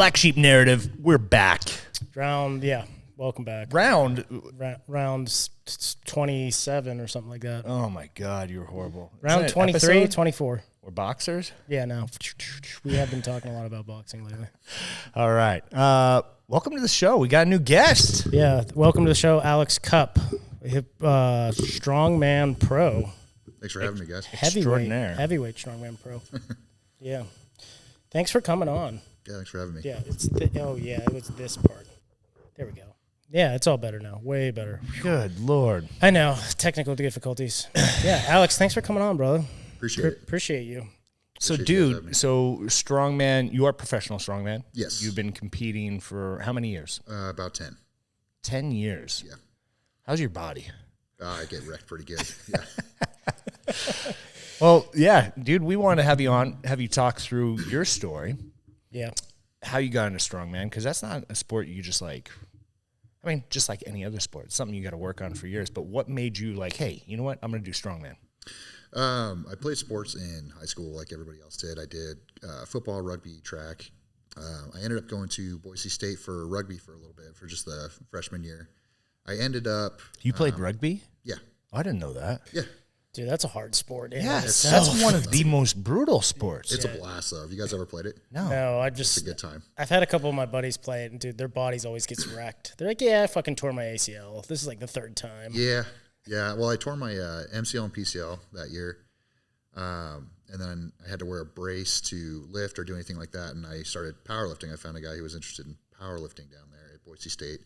Black Sheep Narrative, we're back. Welcome back. Round 27 or something like that. Oh my God, you're horrible. Round 23, episode? 24. We're boxers? Yeah, no. We have been talking a lot about boxing lately. All right. Welcome to the show. We got a new guest. Yeah, welcome to the show, Alex Kopp, Strongman Pro. Thanks for having me, guys. Heavyweight Strongman Pro. Yeah. Thanks for coming on. Yeah, thanks for having me. Yeah, it was this part. There we go. Yeah, it's all better now. Way better. Good Lord. I know. Technical difficulties. Yeah, Alex, thanks for coming on, brother. Appreciate you. So, strongman, you are professional strongman? Yes. You've been competing for how many years? About 10. 10 years? Yeah. How's your body? I get wrecked pretty good. Yeah. Well, yeah, dude, we wanted to have you on, have you talk through your story. Yeah. How you got into strongman, because that's not a sport you just like, I mean, just like any other sport. It's something you got to work on for years. But what made you like, hey, you know what? I'm going to do strongman. I played sports in high school like everybody else did. I did football, rugby, track. I ended up going to Boise State for rugby for a little bit, for just the freshman year. I ended up... You played rugby? Yeah. I didn't know that. Yeah. Dude, that's a hard sport. Yes, that's one of the most brutal sports. It's a blast, though. Have you guys ever played it? No, it's a good time. I've had a couple of my buddies play it, and dude, their bodies always gets wrecked. They're like, yeah, I fucking tore my ACL. This is like the third time. Yeah. Well, I tore my MCL and PCL that year, and then I had to wear a brace to lift or do anything like that, and I started powerlifting. I found a guy who was interested in powerlifting down there at Boise State.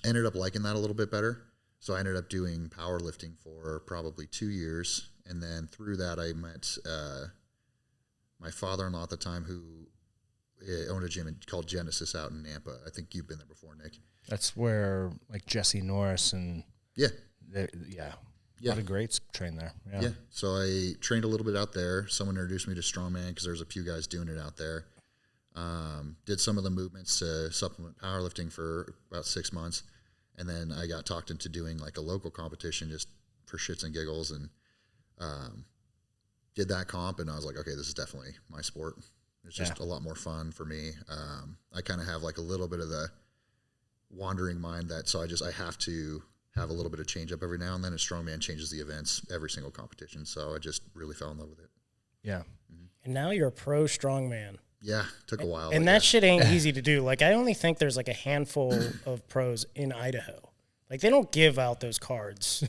Ended up liking that a little bit better. So I ended up doing powerlifting for probably 2 years, and then through that I met my father-in-law at the time, who owned a gym called Genesis out in Nampa. I think you've been there before, Nick. That's where like Jesse Norris and a lot of greats train there. Yeah. So I trained a little bit out there. Someone introduced me to Strongman because there's a few guys doing it out there. Did some of the movements to supplement powerlifting for about 6 months. And then I got talked into doing like a local competition just for shits and giggles, and did that comp, and I was like, okay, this is definitely my sport. It's just a lot more fun for me. I kind of have like a little bit of the wandering mind so I have to have a little bit of change up every now and then, and Strongman changes the events every single competition. So I just really fell in love with it. Yeah. Mm-hmm. And now you're a pro strongman. Yeah, took a while. And that shit ain't easy to do. Like, I only think there's like a handful of pros in Idaho. Like, they don't give out those cards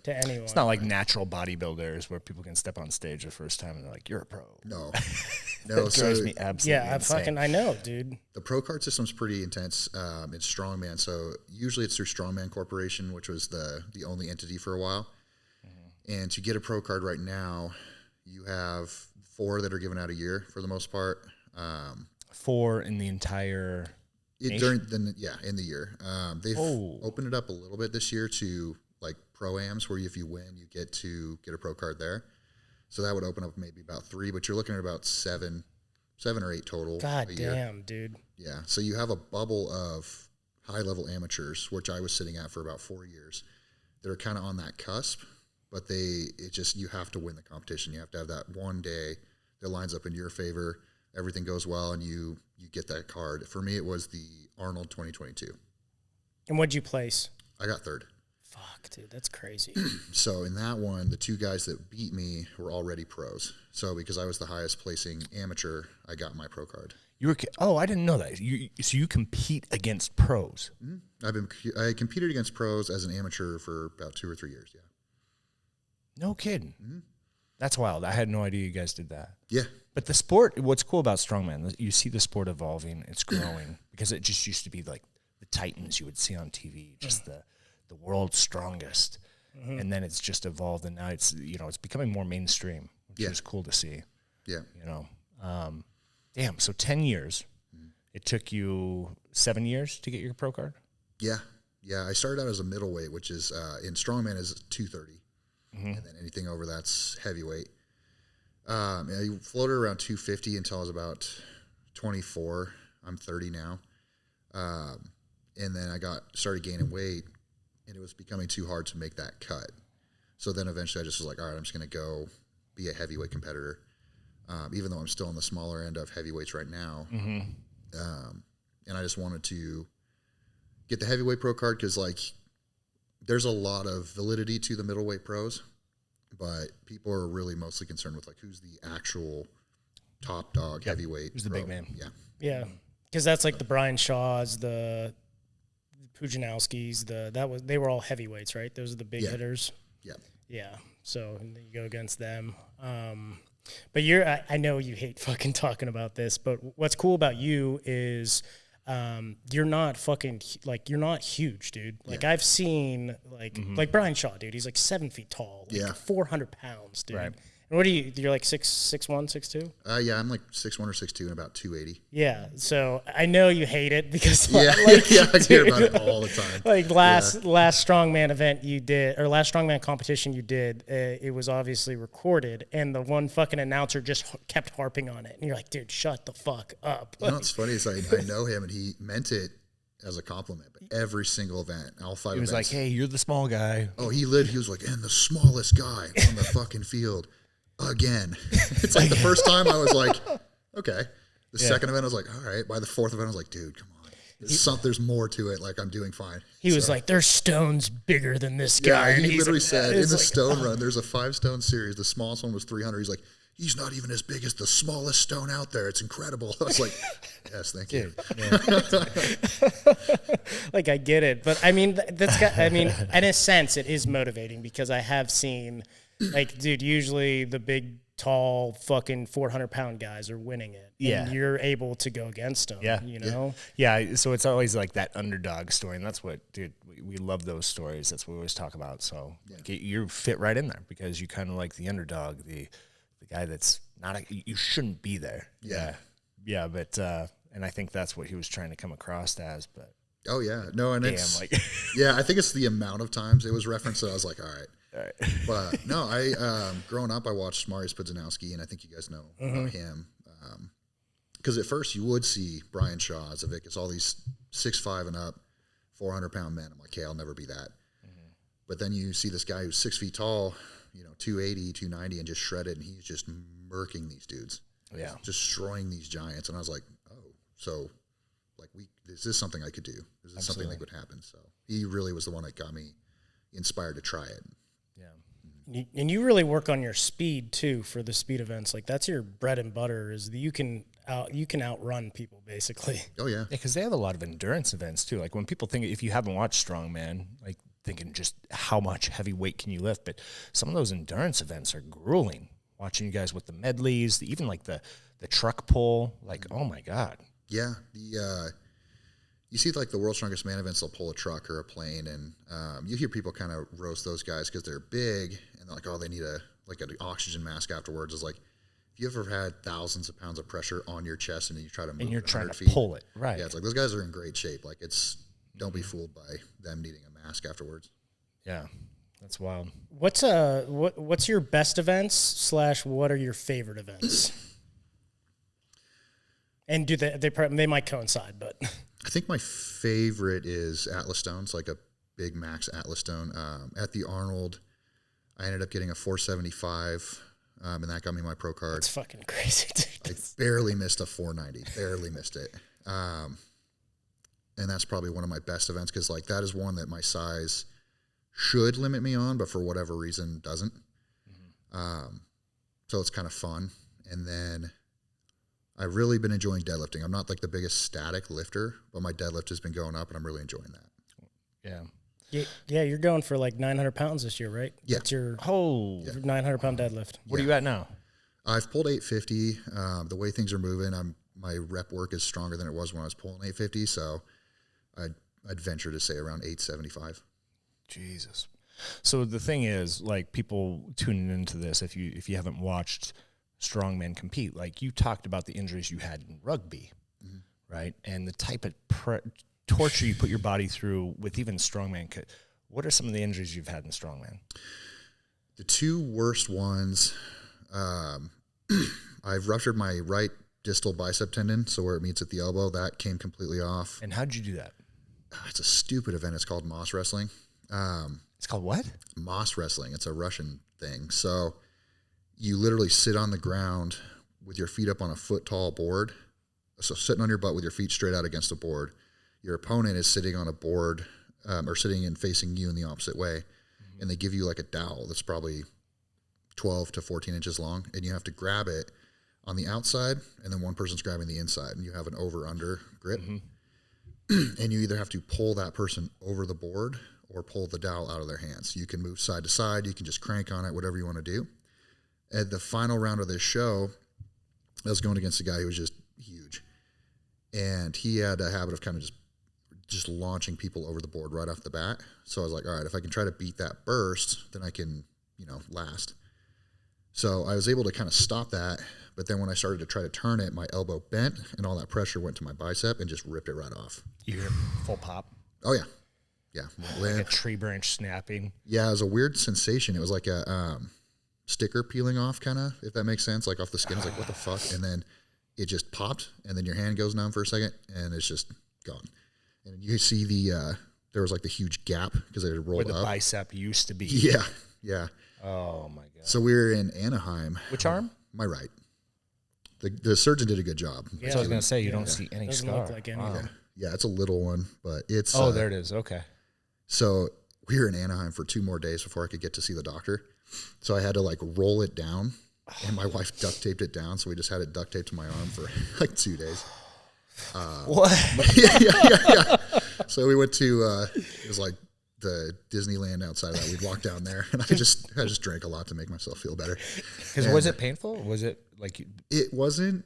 to anyone. It's not like natural bodybuilders where people can step on stage the first time and they're like, you're a pro. No. That drives me absolutely insane. I know, dude. The pro card system's pretty intense. It's Strongman. So usually it's through Strongman Corporation, which was the only entity for a while. Mm-hmm. And to get a pro card right now, you have 4 that are given out a year for the most part. 4 in the entire in the year. They've opened it up a little bit this year to like pro-ams, where if you win, you get to get a pro card there. So that would open up maybe about 3, but you're looking at about 7 or 8 total. God damn, dude. Yeah. So you have a bubble of high-level amateurs, which I was sitting at for about 4 years, that are kind of on that cusp, but you have to win the competition. You have to have that one day that lines up in your favor. Everything goes well, and you get that card. For me, it was the Arnold 2022. And what'd you place? I got 3rd. Fuck, dude, that's crazy. So in that one, the 2 guys that beat me were already pros. So because I was the highest placing amateur, I got my pro card. I didn't know that. So you compete against pros? Mm-hmm. I competed against pros as an amateur for about 2 or 3 years. Yeah. No kidding. Mm-hmm. That's wild. I had no idea you guys did that. Yeah. But the sport, what's cool about strongman, you see the sport evolving, it's growing, because it just used to be like the titans you would see on TV, just the world's strongest. Mm-hmm. And then it's just evolved, and now it's becoming more mainstream, which is cool to see. Yeah. Damn, so 10 years. Mm-hmm. It took you 7 years to get your pro card? Yeah. Yeah, I started out as a middleweight, which is in strongman is 230. Mm-hmm. And then anything over that's heavyweight. I floated around 250 until I was about 24. I'm 30 now. And then I started gaining weight, and it was becoming too hard to make that cut. So then eventually I just was like, all right, I'm just going to go be a heavyweight competitor. even though I'm still on the smaller end of heavyweights right now. And I just wanted to get the heavyweight pro card because, like, there's a lot of validity to the middleweight pros, but people are really mostly concerned with, like, who's the actual top dog heavyweight. Who's the big man? Yeah. Yeah. Because that's like the Brian Shaws, the Pujanowskis, they were all heavyweights, right? Those are the big hitters. Yeah. Yeah. So you go against them. But I know you hate fucking talking about this, but what's cool about you is you're not fucking, like, you're not huge, dude. Like, I've seen, like Brian Shaw, dude. He's like 7 feet tall, like 400 pounds, dude. Right. And what you're like 6'1", 6'2"? Yeah, I'm like 6'1" or 6'2" and about 280. Yeah, so I know you hate it because I hear about it all the time. Like last strongman event you did, or last strongman competition you did, it was obviously recorded, and the one fucking announcer just kept harping on it, and you're like, dude, shut the fuck up. You know what's funny is I know him, and he meant it as a compliment, but every single event, all 5 He was events, like, hey, you're the small guy. oh, he was like, and the smallest guy on the fucking field. Again. It's like the first time I was like, okay. The second event I was like, all right. By the fourth event I was like, dude, come on. There's more to it. Like, I'm doing fine. He was like, there's stones bigger than this guy. Yeah, he literally like, said in the stone run, there's a 5-stone series. The smallest one was 300. He's like, he's not even as big as the smallest stone out there. It's incredible. I was like, yes, thank you. Like, I get it. But I mean, in a sense, it is motivating because I have seen, like, dude, usually the big, tall, fucking 400-pound guys are winning it. Yeah. And you're able to go against them, you know? Yeah, so it's always like that underdog story, and that's what, dude, we love those stories. That's what we always talk about. So like, you fit right in there because you kind of like the underdog, the guy that's not you shouldn't be there. Yeah, but and I think that's what he was trying to come across as. But oh yeah, no, and it's like yeah, I think it's the amount of times it was referenced that I was like, all right. But no, I growing up, I watched Mariusz Pudzianowski, and I think you guys know about him. Because at first you would see Brian Shaw, Zavickas, all these 6'5" and up, 400-pound men. I'm like, okay, I'll never be that. But then you see this guy who's 6 feet tall, 280, 290, and just shredded, and he's just murking these dudes. Yeah, destroying these giants. And I was like, oh, so like this is something I could do. This is something that would happen. So he really was the one that got me inspired to try it. Yeah. And you really work on your speed too for the speed events. Like, that's your bread and butter, is that you can outrun people basically. Oh yeah. Because they have a lot of endurance events too. Like, when people think, if you haven't watched Strongman, like, thinking just how much heavy weight can you lift, but some of those endurance events are grueling. Watching you guys with the medleys, even like the truck pull, like, oh my God. Yeah. You see, like, the World's Strongest Man events, they'll pull a truck or a plane, and you hear people kind of roast those guys because they're big, and they're like, oh, they need an oxygen mask afterwards. It's like, if you ever had thousands of pounds of pressure on your chest and you try to move, and you're trying to feet, pull it, right? Yeah, it's like, those guys are in great shape. Like, don't be fooled by them needing a mask afterwards. Yeah, that's wild. What's your best events / what are your favorite events? And do they might coincide, but I think my favorite is Atlas Stones, like a big max Atlas Stone. At the Arnold, I ended up getting a 475, and that got me my pro card. That's fucking crazy, dude. I barely missed a 490, barely missed it. And that's probably one of my best events because, like, that is one that my size should limit me on, but for whatever reason doesn't. So it's kind of fun. And then I've really been enjoying deadlifting. I'm not like the biggest static lifter, but my deadlift has been going up, and I'm really enjoying that. Yeah, you're going for like 900 pounds this year, right? Yeah. That's your 900-pound deadlift. What are you at now? I've pulled 850. The way things are moving, my rep work is stronger than it was when I was pulling 850, so I'd venture to say around 875. Jesus. So the thing is, like, people tuning into this, if you haven't watched Strongman compete, like, you talked about the injuries you had in rugby, right? And the type of torture you put your body through with even Strongman. What are some of the injuries you've had in Strongman? The two worst ones, I've ruptured my right distal bicep tendon, so where it meets at the elbow, that came completely off. And how'd you do that? It's a stupid event. It's called Moss Wrestling. It's called what? Moss Wrestling. It's a Russian thing. So you literally sit on the ground with your feet up on a foot tall board. So sitting on your butt with your feet straight out against a board. Your opponent is sitting on a board or sitting and facing you in the opposite way. And they give you like a dowel that's probably 12 to 14 inches long. And you have to grab it on the outside, and then one person's grabbing the inside. And you have an over-under grip. And you either have to pull that person over the board or pull the dowel out of their hands. You can move side to side. You can just crank on it, whatever you want to do. At the final round of this show, I was going against a guy who was just huge. And he had a habit of kind of just launching people over the board right off the bat. So I was like, all right, if I can try to beat that burst, then I can, last. So I was able to kind of stop that. But then when I started to try to turn it, my elbow bent and all that pressure went to my bicep and just ripped it right off. You hear full pop? Oh, yeah. Yeah. Like a tree branch snapping. Yeah, it was a weird sensation. It was like a sticker peeling off, kind of, if that makes sense, like off the skin. It's like, what the fuck? And then it just popped, and then your hand goes numb for a second, and it's just gone. And you see there was like the huge gap because it had rolled where the up. bicep used to be. Yeah, yeah. Oh, my God. So we were in Anaheim. Which arm? My right. The surgeon did a good job. Yeah, so I was going to say, you don't see any Doesn't scar. look like anything. Yeah. Yeah, it's a little one, but it's... Oh, there it is. Okay. So we were in Anaheim for 2 more days before I could get to see the doctor. So I had to roll it down, and my wife duct taped it down. So we just had it duct taped to my arm for 2 days. What? Yeah. So we went to, it was like the Disneyland outside of that. We'd walk down there, and I just drank a lot to make myself feel better. Because was it painful? Was it like... It wasn't,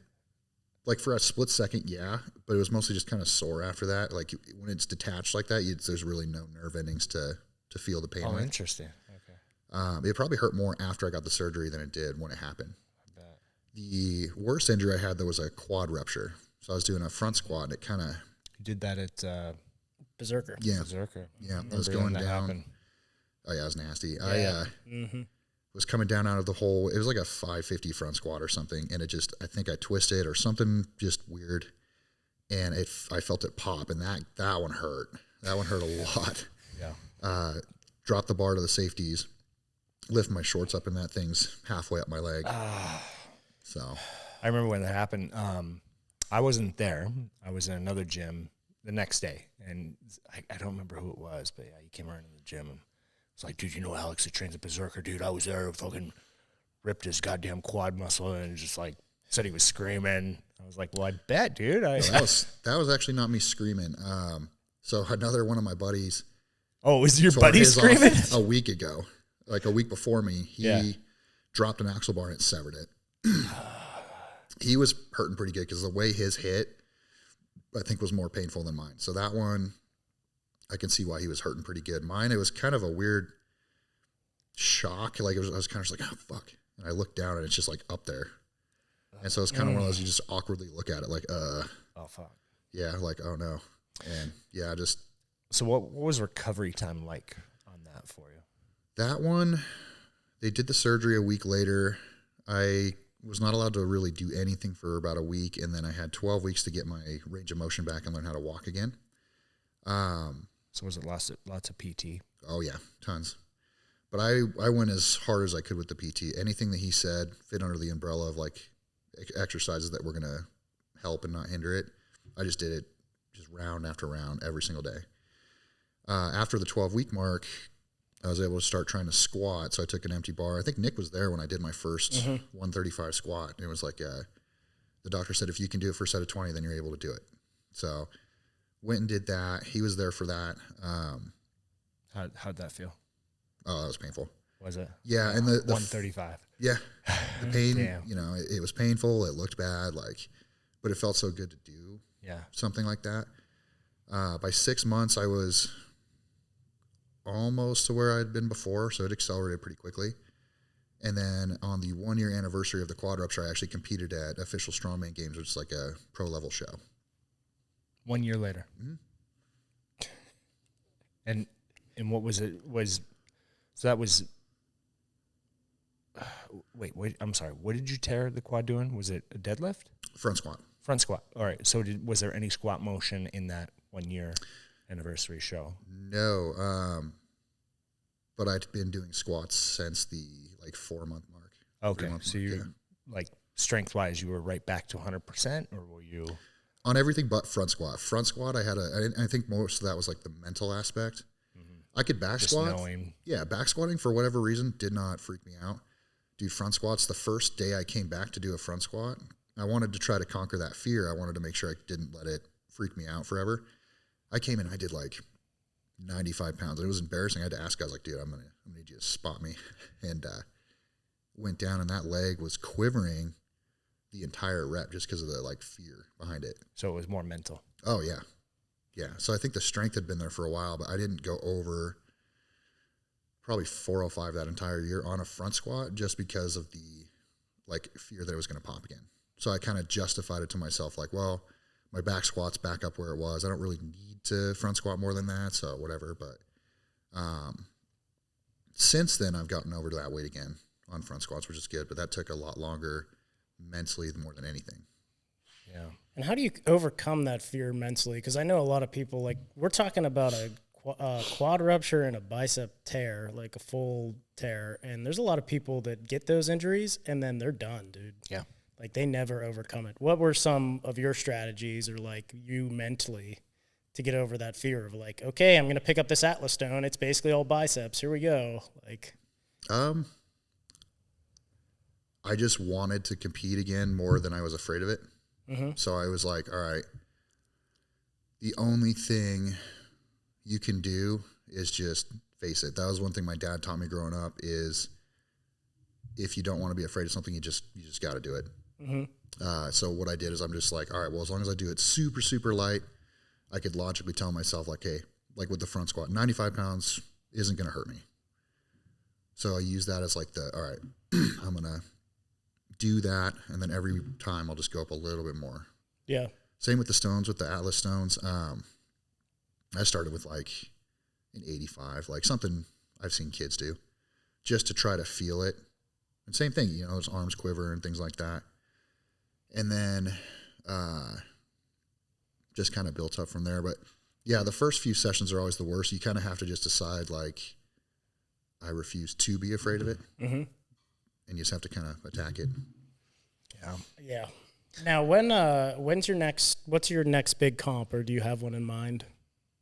for a split second, yeah, but it was mostly just kind of sore after that. When it's detached like that, there's really no nerve endings to feel the pain. Oh, with. interesting. Okay. It probably hurt more after I got the surgery than it did when it happened. The worst injury I had, though, was a quad rupture. So I was doing a front squat, and it kind of... You did that at... Berserker. Yeah. Berserker. Yeah, I was going down. Happened. Oh, yeah, it was nasty. Yeah. I was coming down out of the hole. It was like a 550 front squat or something, and I think I twisted or something just weird, and I felt it pop, and that one hurt. That one hurt a lot. Yeah. Dropped the bar to the safeties, lift my shorts up, and that thing's halfway up my leg. So I remember when that happened. I wasn't there. I was in another gym the next day, and I don't remember who it was, but yeah, he came around in the gym and was like, dude, Alex that trains at Berserker, dude, I was there, fucking ripped his goddamn quad muscle, and just said he was screaming. I was like, well, I bet, dude. that was actually not me screaming. So another one of my buddies. Oh, was your buddy screaming? A week ago, a week before me, he dropped an axle bar and it severed it. He was hurting pretty good because the way his hit, I think, was more painful than mine. So that one, I can see why he was hurting pretty good. Mine, it was kind of a weird shock. I was kind of just like, oh, fuck. And I looked down and it's just up there. And so it's kind of one of those, you just awkwardly look at it oh, fuck. Yeah, oh no. And yeah, So what was recovery time like on that for you? That one, they did the surgery a week later. I was not allowed to really do anything for about a week, and then I had 12 weeks to get my range of motion back and learn how to walk again. So was it lots of PT? Oh, yeah, tons. But I went as hard as I could with the PT. Anything that he said fit under the umbrella of exercises that were going to help and not hinder it. I just did it just round after round every single day. After the 12-week mark, I was able to start trying to squat, so I took an empty bar. I think Nick was there when I did my first 135 squat. And it was the doctor said, if you can do it for a set of 20, then you're able to do it. So went and did that. He was there for that. How'd that feel? Oh, that was painful. Was it? Yeah, and the 135. Yeah, the pain. Damn. It was painful. It looked bad, but it felt so good to do. Yeah, something like that. By 6 months, I was almost to where I'd been before, so it accelerated pretty quickly. And then on the 1-year anniversary of the quad rupture, I actually competed at official Strongman games, which is a pro level show. 1 year later. Mm-hmm. And what was it? So that was. Wait. I'm sorry. What did you tear the quad doing? Was it a deadlift? Front squat. Front squat. All right. So was there any squat motion in that 1 year anniversary show? No. But I'd been doing squats since the 4 month mark. Okay. So you're strength wise, you were right back to 100%, or were you on everything but front squat? Front squat, I think most of that was like the mental aspect. I could back squat. knowing? Yeah, back squatting for whatever reason did not freak me out. Dude, front squats, the first day I came back to do a front squat, I wanted to try to conquer that fear. I wanted to make sure I didn't let it freak me out forever. I came in, I did like 95 pounds. It was embarrassing. I had to ask guys like, dude, I'm gonna need you to spot me. And went down, and that leg was quivering the entire rep just because of the like fear behind it. So it was more mental. Oh yeah. Yeah. So I think the strength had been there for a while, but I didn't go over probably 405 that entire year on a front squat just because of the like fear that it was going to pop again. So I kind of justified it to myself like, well, my back squat's back up where it was. I don't really need to front squat more than that. So whatever. But since then I've gotten over to that weight again on front squats, which is good, but that took a lot longer mentally more than anything. Yeah. And how do you overcome that fear mentally? Because I know a lot of people, like, we're talking about a quad rupture and a bicep tear, like a full tear. And there's a lot of people that get those injuries and then they're done, dude. Yeah. Like, they never overcome it. What were some of your strategies, or like you mentally, to get over that fear of like, okay, I'm going to pick up this Atlas stone. It's basically all biceps. Here we go. Like, I just wanted to compete again more than I was afraid of it. Mm-hmm. So I was like, all right, the only thing you can do is just face it. That was one thing my dad taught me growing up is if you don't want to be afraid of something, you just got to do it. Mm-hmm. So what I did is I'm just like, all right, well, as long as I do it super, super light, I could logically tell myself like, hey, like with the front squat, 95 pounds isn't going to hurt me. So I use that as like all right, I'm going to do that, and then every time I'll just go up a little bit more. Yeah. Same with the stones, with the Atlas stones. I started with like an 85, like something I've seen kids do, just to try to feel it. And same thing, you know, his arms quiver and things like that. And then just kind of built up from there. But yeah, the first few sessions are always the worst. You kind of have to just decide like, I refuse to be afraid of it. Mm-hmm. And you just have to kind of attack it. Yeah. Yeah. Now, what's your next big comp, or do you have one in mind?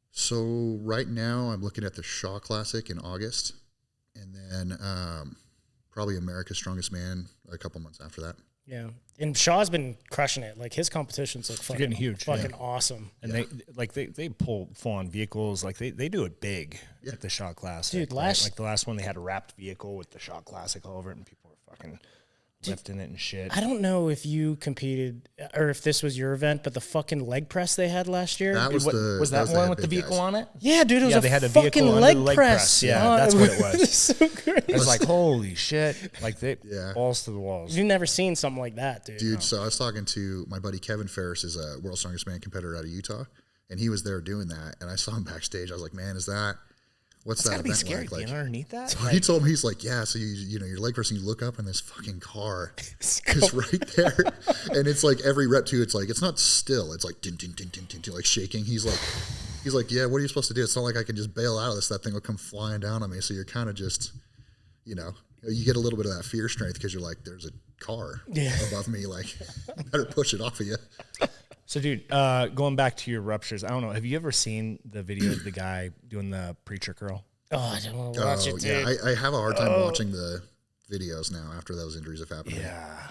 So right now I'm looking at the Shaw Classic in August, and then probably America's Strongest Man a couple months after that. Yeah. And Shaw's been crushing it. Like, his competitions look fucking huge, fucking awesome. And they pull full on vehicles. Like they do it big at the Shaw Classic. Dude, like the last one, they had a wrapped vehicle with the Shaw Classic all over it, and people were fucking lifting it and shit. I don't know if you competed or if this was your event, but the fucking leg press they had last year. That was was that one with the vehicle on it? Yeah, dude, it was they had a fucking vehicle leg, under the press. Yeah, that's what it was. So great. It was like, holy shit. Like, balls to the walls. You've never seen something like that, dude. Dude, so I was talking to my buddy Kevin Ferris, is a World's Strongest Man competitor out of Utah, and he was there doing that, and I saw him backstage. I was like, man, what's that gotta be event scary like? being underneath that. So he told me, he's like, yeah, so you know, your leg press, and you look up and this fucking car is right there. And it's like every rep too, it's like, it's not still, it's like, din, din, din, din, din, din, like shaking. He's like, yeah, what are you supposed to do? It's not like I can just bail out of this. That thing will come flying down on me. So you're kind of just, you know, you get a little bit of that fear strength because you're like, there's a car above me. Like, I better push it off of you. So, dude, going back to your ruptures, I don't know. Have you ever seen the video of the guy doing the preacher curl? Oh, I don't want to watch it, dude. Yeah, I have a hard time watching the videos now after those injuries have happened. Yeah.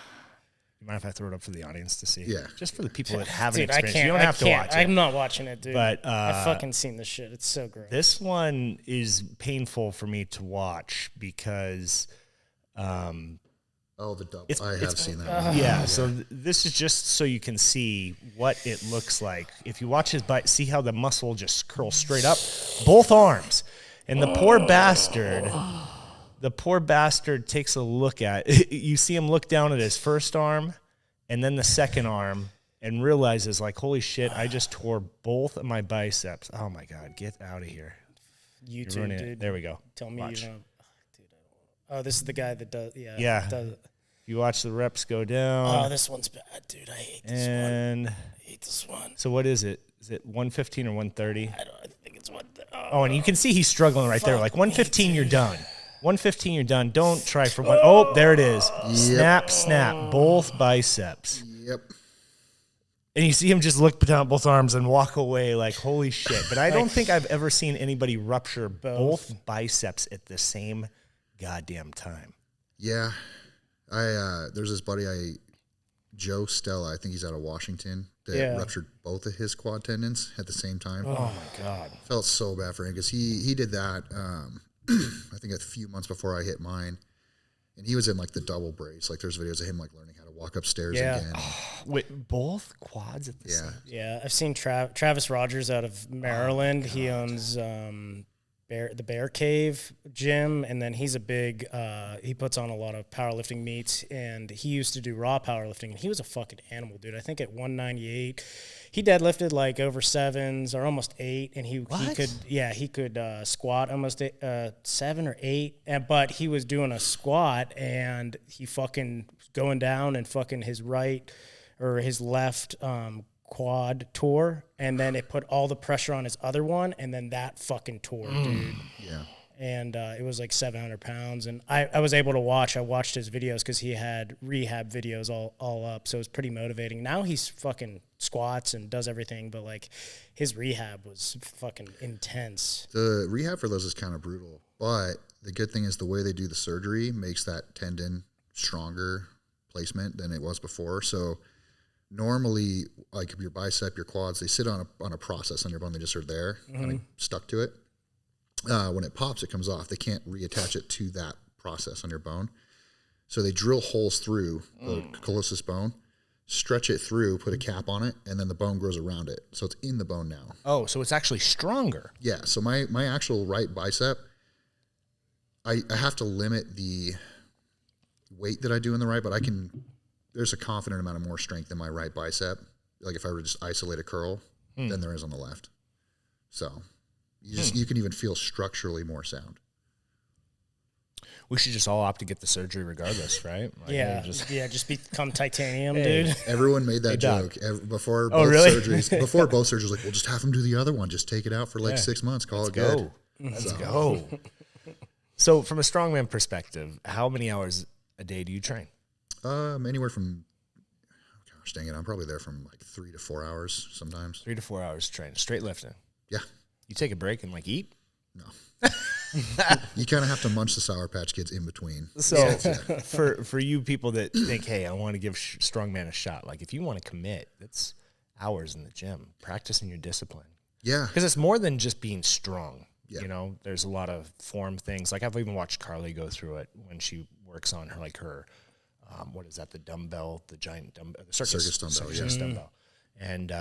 You mind if I throw it up for the audience to see? Yeah. Just for the people that haven't Dude, experienced it. You don't have to watch it. I'm not watching it, dude. But I've fucking seen this shit. It's so gross. This one is painful for me to watch because the double. I have seen that one. Yeah, so this is just so you can see what it looks like. If you watch his bite, see how the muscle just curls straight up, both arms. And the poor bastard takes a look at it. You see him look down at his first arm and then the second arm and realizes, like, holy shit, I just tore both of my biceps. Oh, my God, get out of here. YouTube, dude. There we go. Tell me Watch. you don't. Dude, I don't. Oh, this is the guy that does, Yeah. Does it. You watch the reps go down. Oh, this one's bad, dude. I hate this one. I hate this one. So what is it? Is it 115 or 130? I think it's one. Oh, and you can see he's struggling right there. Like 115, you're done. 115, you're done. Don't try for one. Oh, there it is. Snap, snap. Both biceps. Yep. And you see him just look down both arms and walk away like, holy shit. But I don't think I've ever seen anybody rupture both biceps at the same goddamn time. Yeah. There's this buddy, Joe Stella, I think he's out of Washington, that ruptured both of his quad tendons at the same time. Oh, my God. Felt so bad for him because he did that, I think a few months before I hit mine. And he was in like the double brace. Like there's videos of him like learning how to walk upstairs again. Wait, both quads at the same? Yeah, I've seen Travis Rogers out of Maryland. He owns the Bear Cave gym, and then he's a big. He puts on a lot of powerlifting meets, and he used to do raw powerlifting. And he was a fucking animal, dude. I think at 198, he deadlifted like over 7s or almost 8, and he could squat almost 7 or 8. But he was doing a squat, and he fucking going down, and fucking his right or his left quad tore, and then it put all the pressure on his other one, and then that fucking tore, dude. Yeah. And it was like 700 pounds, and I was able to watch. I watched his videos because he had rehab videos all up, so it was pretty motivating. Now he's fucking squats and does everything, but like his rehab was fucking intense. The rehab for those is kind of brutal, but the good thing is the way they do the surgery makes that tendon stronger placement than it was before. So normally, like your bicep, your quads, they sit on a process on your bone. They just are there, kind of stuck to it. When it pops, it comes off. They can't reattach it to that process on your bone. So they drill holes through the colossus bone, stretch it through, put a cap on it, and then the bone grows around it. So it's in the bone now. Oh, so it's actually stronger. Yeah. So my actual right bicep, I have to limit the weight that I do in the right, but there's a confident amount of more strength in my right bicep. Like if I were to just isolate a curl, than there is on the left. So you can even feel structurally more sound. We should just all opt to get the surgery regardless, right? Like just become titanium, dude. Everyone made that joke before both surgeries. Before both surgeries, like, we'll just have him do the other one. Just take it out for like 6 months. Call it good. Let's go. So from a strongman perspective, how many hours a day do you train? Anywhere from, gosh dang it, I'm probably there from like 3 to 4 hours sometimes. 3 to 4 hours train, straight lifting. Yeah. You take a break and like eat? No. You kind of have to munch the Sour Patch Kids in between. So for you people that think, hey, I want to give strongman a shot, like if you want to commit, that's hours in the gym, practicing your discipline. Yeah. Because it's more than just being strong. Yeah. You know, there's a lot of form things. Like I've even watched Carly go through it when she works on her, like her, what is that? The dumbbell, the giant dumbbell, the circus dumbbell. And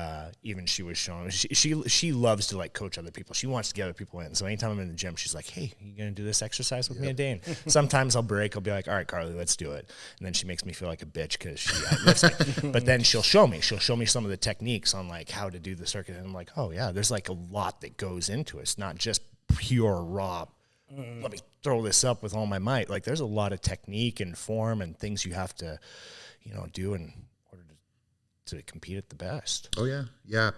even she was showing, she loves to like coach other people. She wants to get other people in. So anytime I'm in the gym, she's like, hey, you going to do this exercise with me today? And sometimes I'll break. I'll be like, all right, Carly, let's do it. And then she makes me feel like a bitch because she outlifts me. But then she'll show me some of the techniques on like how to do the circuit. And I'm like, oh yeah, there's like a lot that goes into it. It's not just pure raw. Let me throw this up with all my might. Like there's a lot of technique and form and things you have to, do in order to compete at the best. Oh yeah. Yeah.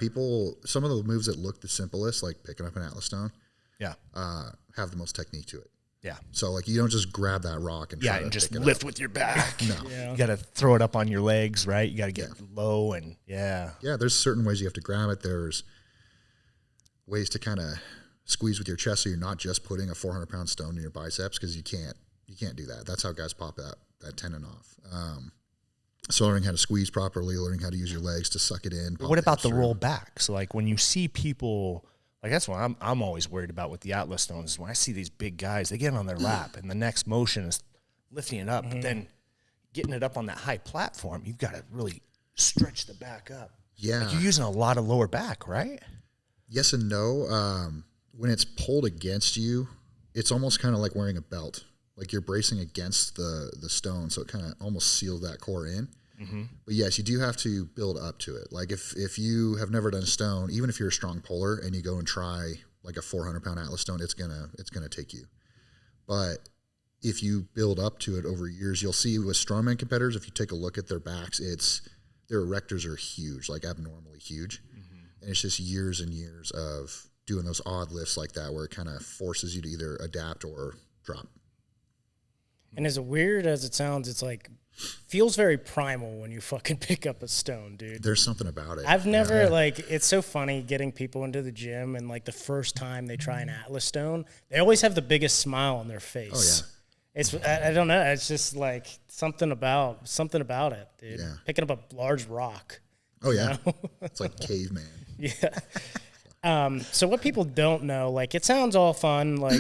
Some of the moves that look the simplest, like picking up an Atlas stone, have the most technique to it. Yeah. So like you don't just grab that rock and just lift with your back. No. Yeah. You got to throw it up on your legs, right? You got to get low and Yeah, there's certain ways you have to grab it. There's ways to kind of squeeze with your chest so you're not just putting a 400-pound stone in your biceps, because you can't do that. That's how guys pop that tendon off. So learning how to squeeze properly, learning how to use your legs to suck it in. What about the roll back? So like when you see people, like that's what I'm always worried about with the Atlas stones. When I see these big guys, they get on their lap and the next motion is lifting it up, but then getting it up on that high platform, you've got to really stretch the back up. Yeah. Like you're using a lot of lower back, right? Yes and no. When it's pulled against you, it's almost kind of like wearing a belt. Like you're bracing against the stone, so it kind of almost seals that core in. Mm-hmm. But yes, you do have to build up to it. Like if you have never done stone, even if you're a strong puller and you go and try like a 400-pound Atlas stone, it's gonna take you. But if you build up to it over years, you'll see with strongman competitors, if you take a look at their backs, their erectors are huge, like abnormally huge. Mm-hmm. And it's just years and years of doing those odd lifts like that where it kind of forces you to either adapt or drop. And as weird as it sounds, it's like feels very primal when you fucking pick up a stone, dude. There's something about it. I've never like, it's so funny getting people into the gym and like the first time they try an Atlas stone, they always have the biggest smile on their face. Oh, yeah. It's, I don't know. It's just like something about it, dude. Yeah. Picking up a large rock. Oh, yeah. It's like caveman. Yeah. So what people don't know, like it sounds all fun, like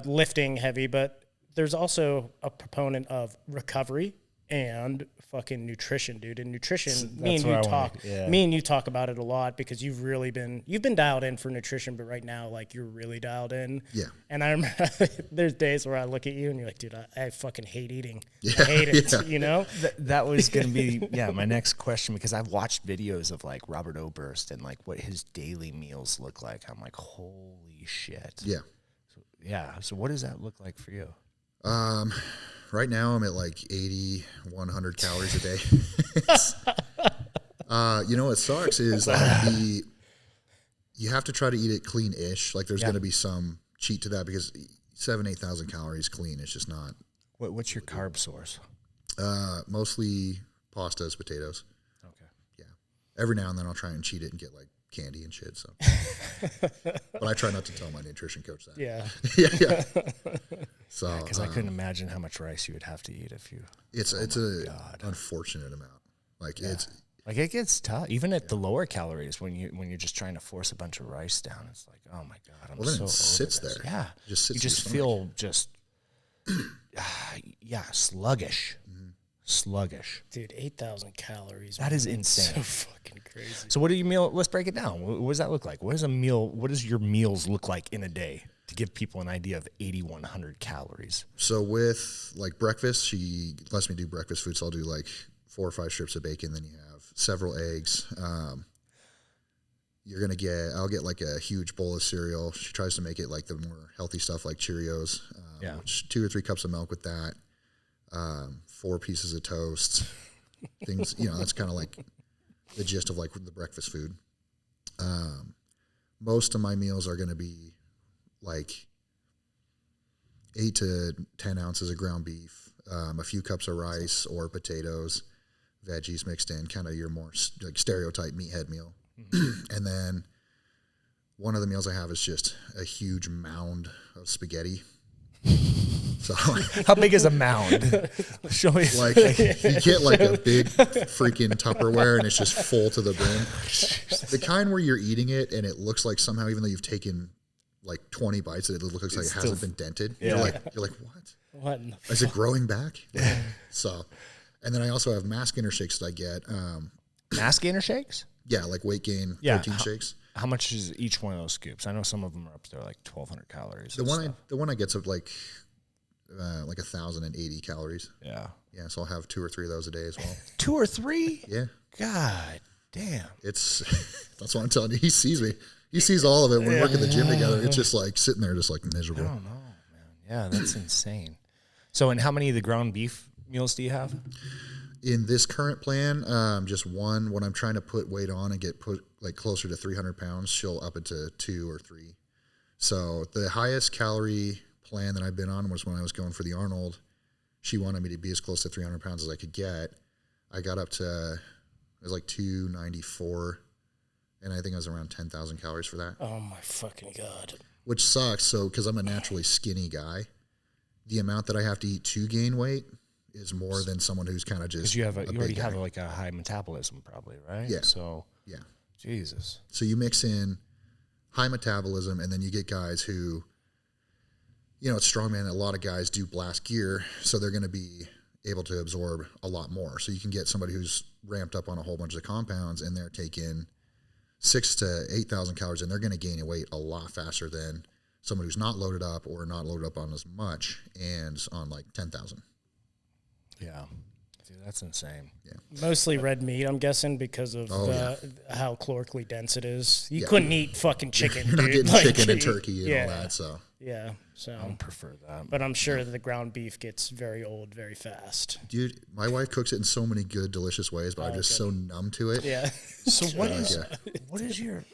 lifting heavy, but there's also a proponent of recovery and fucking nutrition, dude. And nutrition, me and you talk about it a lot because you've been dialed in for nutrition, but right now, like you're really dialed in. Yeah. And I remember there's days where I look at you and you're like, dude, I fucking hate eating. I hate it, you know? That was going to be, my next question, because I've watched videos of like Robert Oberst and like what his daily meals look like. I'm like, holy shit. Yeah. So what does that look like for you? Right now I'm at like 80, 100 calories a day. You know what sucks is like you have to try to eat it clean-ish. Like there's going to be some cheat to that because 8,000 calories clean is just not. What's your carb source? Mostly pastas, potatoes. Okay. Yeah. Every now and then I'll try and cheat it and get like candy and shit. So, but I try not to tell my nutrition coach that. Yeah. yeah. So, because I couldn't imagine how much rice you would have to eat if you. It's unfortunate amount. Like it's like it gets tough even at the lower calories when you're just trying to force a bunch of rice down. It's like, oh my god, I'm so it sits over this. there. Yeah, it just sits. You just feel just sluggish. Sluggish. Dude, 8,000 calories. That is insane. So fucking crazy. So what do you meal? Let's break it down. What does that look like? What does your meals look like in a day to give people an idea of 8,100 calories? So with like breakfast, she lets me do breakfast food. So I'll do like 4 or 5 strips of bacon. Then you have several eggs. I'll get like a huge bowl of cereal. She tries to make it like the more healthy stuff like Cheerios, which 2 or 3 cups of milk with that. 4 pieces of toast, things, that's kind of like the gist of like the breakfast food. Most of my meals are going to be like 8 to 10 ounces of ground beef, a few cups of rice or potatoes, veggies mixed in, kind of your more like stereotype meathead meal. Mm-hmm. And then one of the meals I have is just a huge mound of spaghetti. So how big is a mound? Show me. Like you get like a big freaking Tupperware and it's just full to the brim. The kind where you're eating it and it looks like somehow, even though you've taken like 20 bites, it looks like it hasn't been dented. Yeah. You're like, what? What in the is it growing back? Yeah. So, and then I also have mass gainer shakes that I get. Mass gainer shakes? Yeah, like weight gain protein shakes. How much is each one of those scoops? I know some of them are up there like 1,200 calories. The one I get's up like 1,080 calories. Yeah. Yeah, so I'll have 2 or 3 of those a day as well. 2 or 3? Yeah. God damn. That's what I'm telling you. He sees me. He sees all of it. When we work in the gym together, it's just like sitting there just like miserable. I don't know, man. Yeah, that's insane. So, and how many of the ground beef meals do you have? In this current plan, just one. When I'm trying to put weight on and get put like closer to 300 pounds, she'll up it to 2 or 3. So the highest calorie plan that I've been on was when I was going for the Arnold. She wanted me to be as close to 300 pounds as I could get. I got up to, it was like 294, and I think I was around 10,000 calories for that. Oh my fucking God. Which sucks. So, because I'm a naturally skinny guy, the amount that I have to eat to gain weight is more than someone who's kind of just. Because you already have like a high metabolism, probably, right? Yeah. So yeah, Jesus. So you mix in high metabolism, and then you get guys who, it's strongman. A lot of guys do blast gear, so they're going to be able to absorb a lot more. So you can get somebody who's ramped up on a whole bunch of compounds, and they're taking 6,000 to 8,000 calories, and they're going to gain weight a lot faster than someone who's not loaded up or not loaded up on as much and on like 10,000. Yeah. Dude, that's insane. Yeah. Mostly red meat, I'm guessing, because of how calorically dense it is. You couldn't eat fucking chicken, You're not getting chicken and turkey and all that, so. Yeah, so. I don't prefer that. But I'm sure that the ground beef gets very old very fast. Dude, my wife cooks it in so many good, delicious ways, but I'm just so numb to it. Yeah. So what's your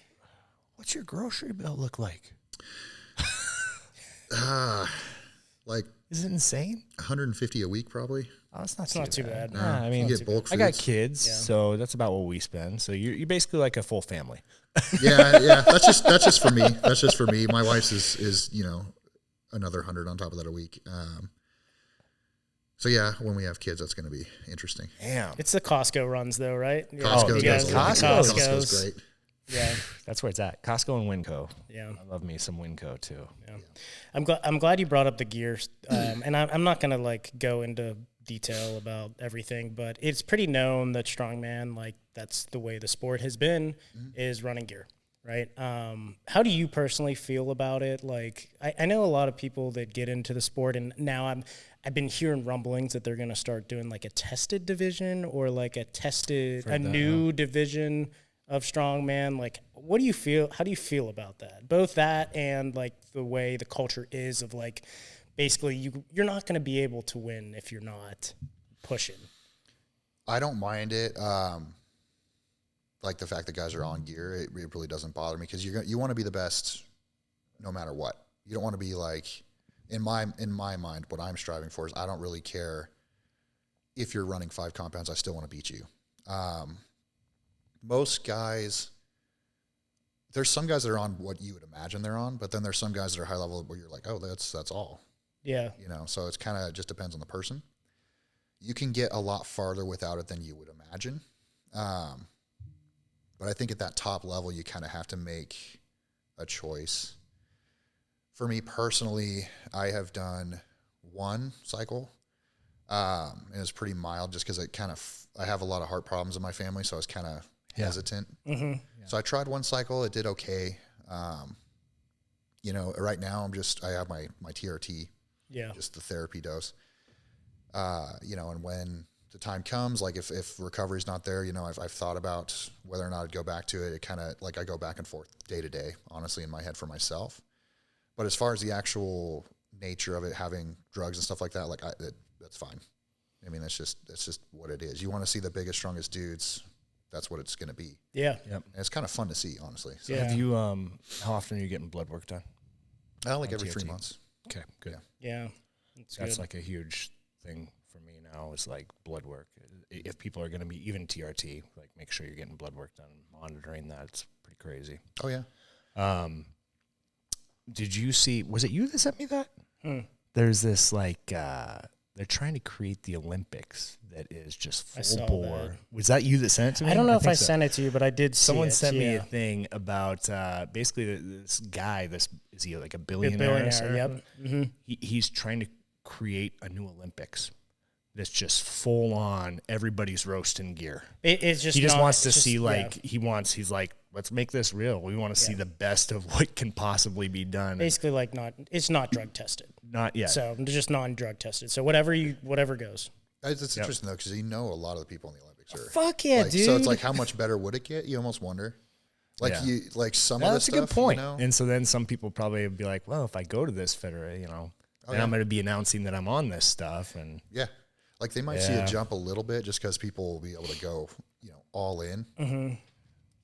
grocery bill look like? Like Is it insane? 150 a week, probably. Oh, it's not not too bad. Nah, I mean, You get bulk I got foods. kids, so that's about what we spend. So you're basically like a full family. Yeah. That's just for me. That's just for me. My wife's is another 100 on top of that a week. So yeah, when we have kids, that's going to be interesting. Damn. It's the Costco runs though, right? Yeah. Costco You guys- does a lot. Costco's great. Yeah. That's where it's at. Costco and Winco. Yeah. I love me some Winco too. Yeah. I'm glad you brought up the gear, and I'm not gonna like go into detail about everything, but it's pretty known that strongman, like that's the way the sport has been, is running gear, right? How do you personally feel about it? Like I know a lot of people that get into the sport, and now I've been hearing rumblings that they're gonna start doing like a tested division or like a new division of strongman. Like, what do you feel? How do you feel about that? Both that and like the way the culture is of like, basically you're not going to be able to win if you're not pushing. I don't mind it. Like the fact that guys are on gear, it really doesn't bother me because you want to be the best no matter what. You don't want to be like, in my mind, what I'm striving for is I don't really care if you're running 5 compounds. I still want to beat you. Most guys, there's some guys that are on what you would imagine they're on, but then there's some guys that are high level where you're like, oh, that's all. Yeah. So it's kind of just depends on the person. You can get a lot farther without it than you would imagine. But I think at that top level, you kind of have to make a choice. For me personally, I have done 1 cycle. It was pretty mild just because I have a lot of heart problems in my family, so I was kind of hesitant. Mm-hmm. So I tried 1 cycle. It did okay. Right now I have my TRT, just the therapy dose. And when the time comes, like if recovery's not there, I've thought about whether or not I'd go back to it. It kind of like I go back and forth day to day, honestly, in my head for myself. But as far as the actual nature of it, having drugs and stuff like that, that's fine. I mean, that's just what it is. You want to see the biggest, strongest dudes. That's what it's going to be. Yeah. Yep. And it's kind of fun to see, honestly. So, Yeah. Have you, how often are you getting blood work done? like every TRT? 3 months. Okay, good. Yeah. That's good. like a huge thing for me now is like blood work. If people are going to be even TRT, like make sure you're getting blood work done, monitoring that. It's pretty crazy. Oh, yeah. Did you see, was it you that sent me that? There's this like, they're trying to create the Olympics that is just full bore. That. Was that you that sent it to me? I don't know if think I so. sent it to you, but I did Someone see it. sent me a thing about basically this guy, is he like a billionaire? Billionaire, yep. Mm-hmm. He's trying to create a new Olympics that's just full on, everybody's roasting gear. It's just He just not- wants to it's see just- he's like, let's make this real. We want to see the best of what can possibly be done. basically like it's not drug tested. Not yet. So just non-drug tested. So whatever goes. It's interesting, though, because a lot of the people in the Olympics are. Fuck yeah, dude. So it's like, how much better would it get? You almost wonder. Some of the That's a stuff, good point. And so then some people probably would be like, well, if I go to this federation, then I'm going to be announcing that I'm on this stuff. And yeah. Like they might see a jump a little bit just because people will be able to go, all in. Mm-hmm.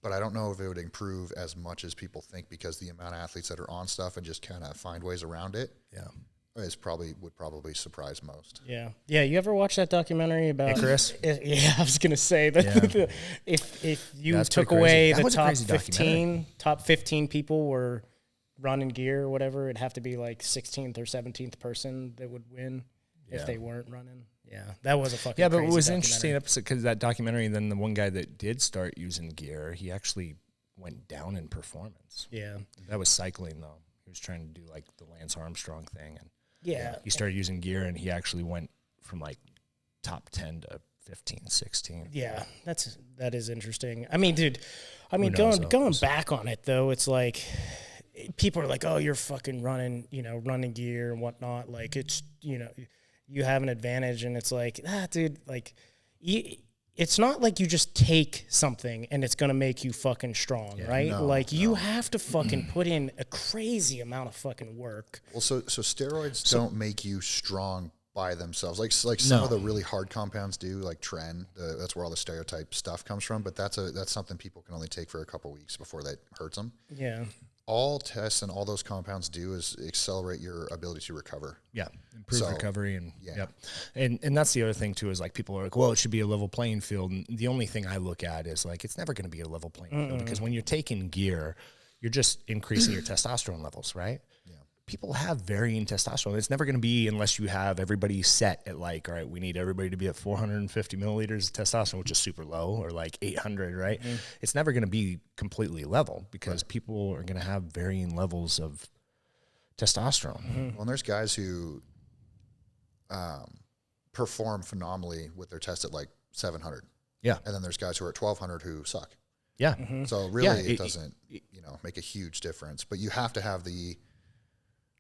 But I don't know if it would improve as much as people think because the amount of athletes that are on stuff and just kind of find ways around it. Yeah. Would probably surprise most. Yeah. Yeah. You ever watch that documentary about Icarus? Yeah, I was gonna say that if you That's took pretty away crazy. That the was a top 15 people were running gear or whatever, it'd have to be like 16th or 17th person that would win if they weren't running. Yeah, that was a fucking but it crazy was an documentary. interesting episode because that documentary, then the one guy that did start using gear, he actually went down in performance. Yeah. That was cycling, though. He was trying to do like the Lance Armstrong thing. And Yeah. he started using gear and he actually went from like top 10 to 15, 16. Yeah, that is interesting. I mean, dude, knows, going back on it though, it's like people are like, "Oh, you're fucking running gear and whatnot." Like it's you have an advantage, and it's like, dude, like it's not like you just take something and it's gonna make you fucking strong, right? You have to fucking put in a crazy amount of fucking work. Well, so steroids don't make you strong by themselves. Like some of the really hard compounds do, like Tren. That's where all the stereotype stuff comes from. But that's something people can only take for a couple weeks before that hurts them. Yeah. all tests and all those compounds do is accelerate your ability to recover. Yeah, improve recovery and yeah. Yep. And that's the other thing too is like people are like, well, it should be a level playing field. And the only thing I look at is like it's never going to be a level playing field because when you're taking gear, you're just increasing your testosterone levels, right? Yeah. People have varying testosterone. It's never going to be unless you have everybody set at like, all right, we need everybody to be at 450 milliliters of testosterone, which is super low, or like 800, right? It's never going to be completely level because people are going to have varying levels of testosterone. Well, and there's guys who perform phenomenally with their test at like 700. Yeah. And then there's guys who are at 1200 who suck. Yeah. So really it doesn't, make a huge difference, but you have to have the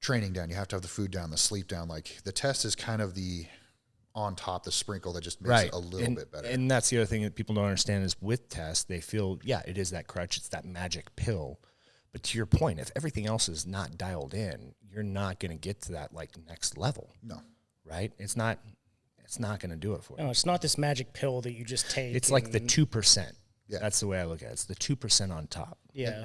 training down. You have to have the food down, the sleep down. Like the test is kind of the on top, the sprinkle that just makes it a little bit better. And that's the other thing that people don't understand is with tests, they feel, it is that crutch. It's that magic pill. But to your point, if everything else is not dialed in, you're not going to get to that like next level. No. Right? It's not going to do it for you. No, it's not this magic pill that you just take. It's like the 2%. Yeah. That's the way I look at it. It's the 2% on top. Yeah.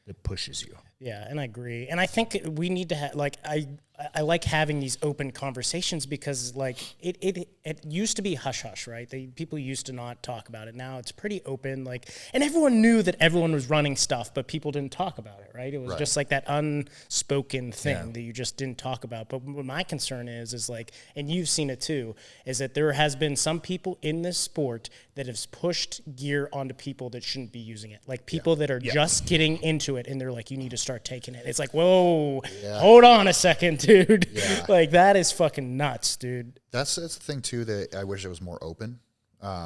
That pushes you. Yeah, and I agree. And I think we need to have, like, I like having these open conversations because, like, it used to be hush-hush, right? People used to not talk about it. Now it's pretty open, like, and everyone knew that everyone was running stuff, but people didn't talk about it, right? It was just like that unspoken thing that you just didn't talk about. But what my concern is like, and you've seen it too, is that there has been some people in this sport that have pushed gear onto people that shouldn't be using it. Like people that are just getting into it and they're like, you need to start taking it. It's like, whoa, hold on a second, dude. Yeah. Like that is fucking nuts, dude. That's the thing too that I wish it was more open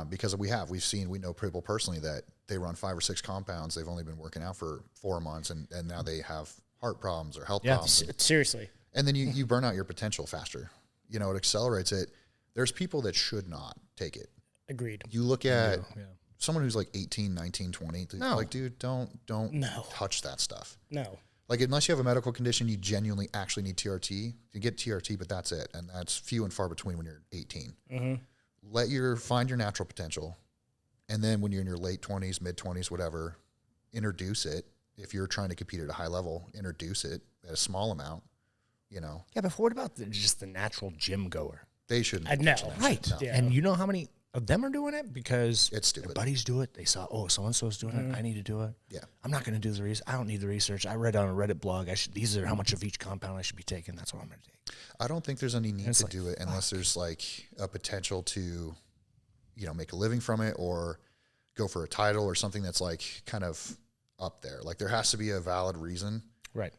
because we know people personally that they run 5 or 6 compounds. They've only been working out for 4 months and now they have heart problems or health problems. Seriously. And then you burn out your potential faster. It accelerates it. There's people that should not take it. Agreed. You look at someone who's like 18, 19, 20. No. Like, dude, don't touch that stuff. No. Like, unless you have a medical condition, you genuinely actually need TRT. You get TRT, but that's it. And that's few and far between when you're 18. Mm-hmm. Find your natural potential. And then when you're in your late 20s, mid 20s, whatever, introduce it. If you're trying to compete at a high level, introduce it at a small amount, Yeah, but what about just the natural gym goer? They shouldn't. No. Right. Yeah. And you know how many of them are doing it because it's stupid. Their buddies do it. They saw, so-and-so's doing it. I need to do it. Yeah. I'm not going to do the research. I don't need the research. I read on a Reddit blog. These are how much of each compound I should be taking. That's what I'm going to take. I don't think there's any need to do it unless there's like a potential to, make a living from it or go for a title or something that's like kind of up there. Like there has to be a valid reason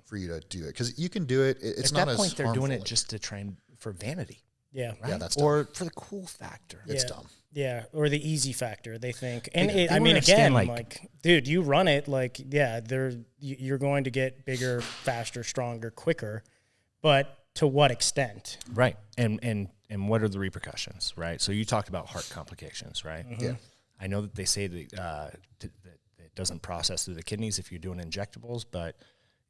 for you to do it. Because you can do it. It's not as harmful. At that point, they're doing it just to train for vanity. Yeah. Right? Yeah, that's dumb. Or for the cool factor. It's dumb. Yeah, or the easy factor, they think. And again, like, dude, you run it, like, you're going to get bigger, faster, stronger, quicker, but to what extent? Right. And what are the repercussions, right? So you talked about heart complications, right? Mm-hmm. Yeah. I know that they say that it doesn't process through the kidneys if you're doing injectables, but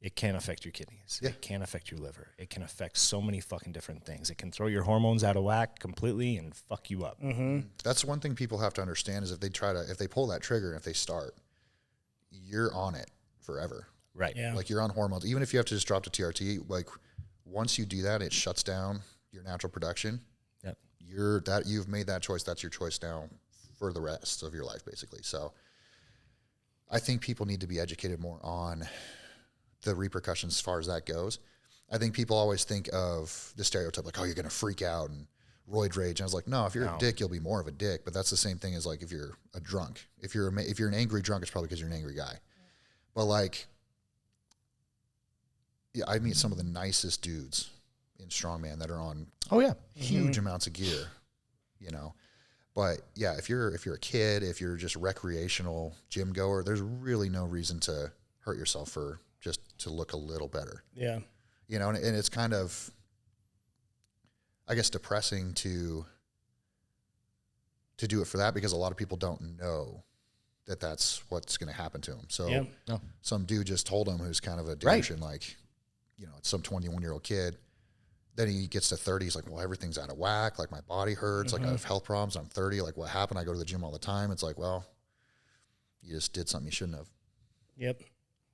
it can affect your kidneys. Yeah. It can affect your liver. It can affect so many fucking different things. It can throw your hormones out of whack completely and fuck you up. Mm-hmm. That's one thing people have to understand is if they pull that trigger and if they start, you're on it forever. Right. Yeah. Like you're on hormones. Even if you have to just drop to TRT, like once you do that, it shuts down your natural production. Yep. You've made that choice. That's your choice now for the rest of your life, basically. So I think people need to be educated more on the repercussions as far as that goes. I think people always think of the stereotype like, oh, you're going to freak out and roid rage. And I was like, no, if you're a dick, you'll be more of a dick. But that's the same thing as like if you're a drunk. If you're an angry drunk, it's probably because you're an angry guy. But like, yeah, I meet some of the nicest dudes in Strongman that are on huge amounts of gear, But yeah, if you're a kid, if you're just recreational gym goer, there's really no reason to hurt yourself for just to look a little better. Yeah. And it's kind of, I guess, depressing to do it for that because a lot of people don't know that that's what's going to happen to them. So some dude just told him who's kind of a douche and like, it's some 21-year-old kid. Then he gets to 30. He's like, well, everything's out of whack. Like my body hurts. Like I have health problems. I'm 30. Like what happened? I go to the gym all the time. It's like, well, you just did something you shouldn't have. Yep.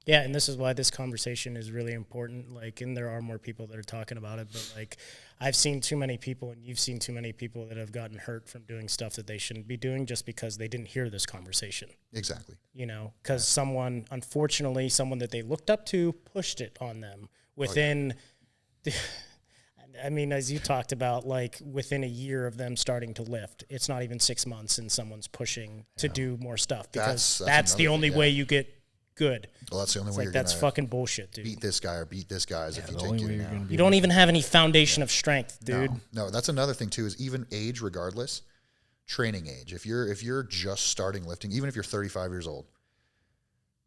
Yeah, and this is why this conversation is really important. Like, and there are more people that are talking about it, but like, I've seen too many people, and you've seen too many people that have gotten hurt from doing stuff that they shouldn't be doing just because they didn't hear this conversation. Exactly. You know, because someone, unfortunately, someone that they looked up to pushed it on them within. I mean, as you talked about, like within a year of them starting to lift, it's not even 6 months, and someone's pushing to do more stuff because that's the only way you get good. Well, that's the only It's way like, you're that's gonna fucking bullshit, dude. beat this guy or beat this guy is if you the take only gear way you're now. gonna be You don't even have any foundation of strength, dude. No, that's another thing too. Is even age, regardless, training age. If you're just starting lifting, even if you're 35 years old,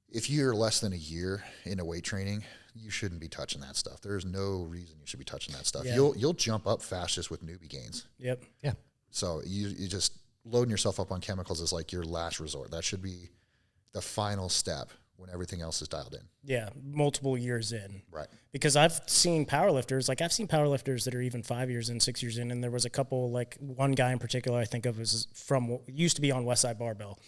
if you're less than a year into weight training, you shouldn't be touching that stuff. There's no reason you should be touching that stuff. Yeah. You'll jump up fast just with newbie gains. Yep. Yeah. So you just loading yourself up on chemicals is like your last resort. That should be the final step when everything else is dialed in. Yeah, multiple years in. Right. Because I've seen powerlifters, like I've seen powerlifters that are even 5 years in, 6 years in, and there was a couple, like one guy in particular I think of was from, used to be on Westside Barbell,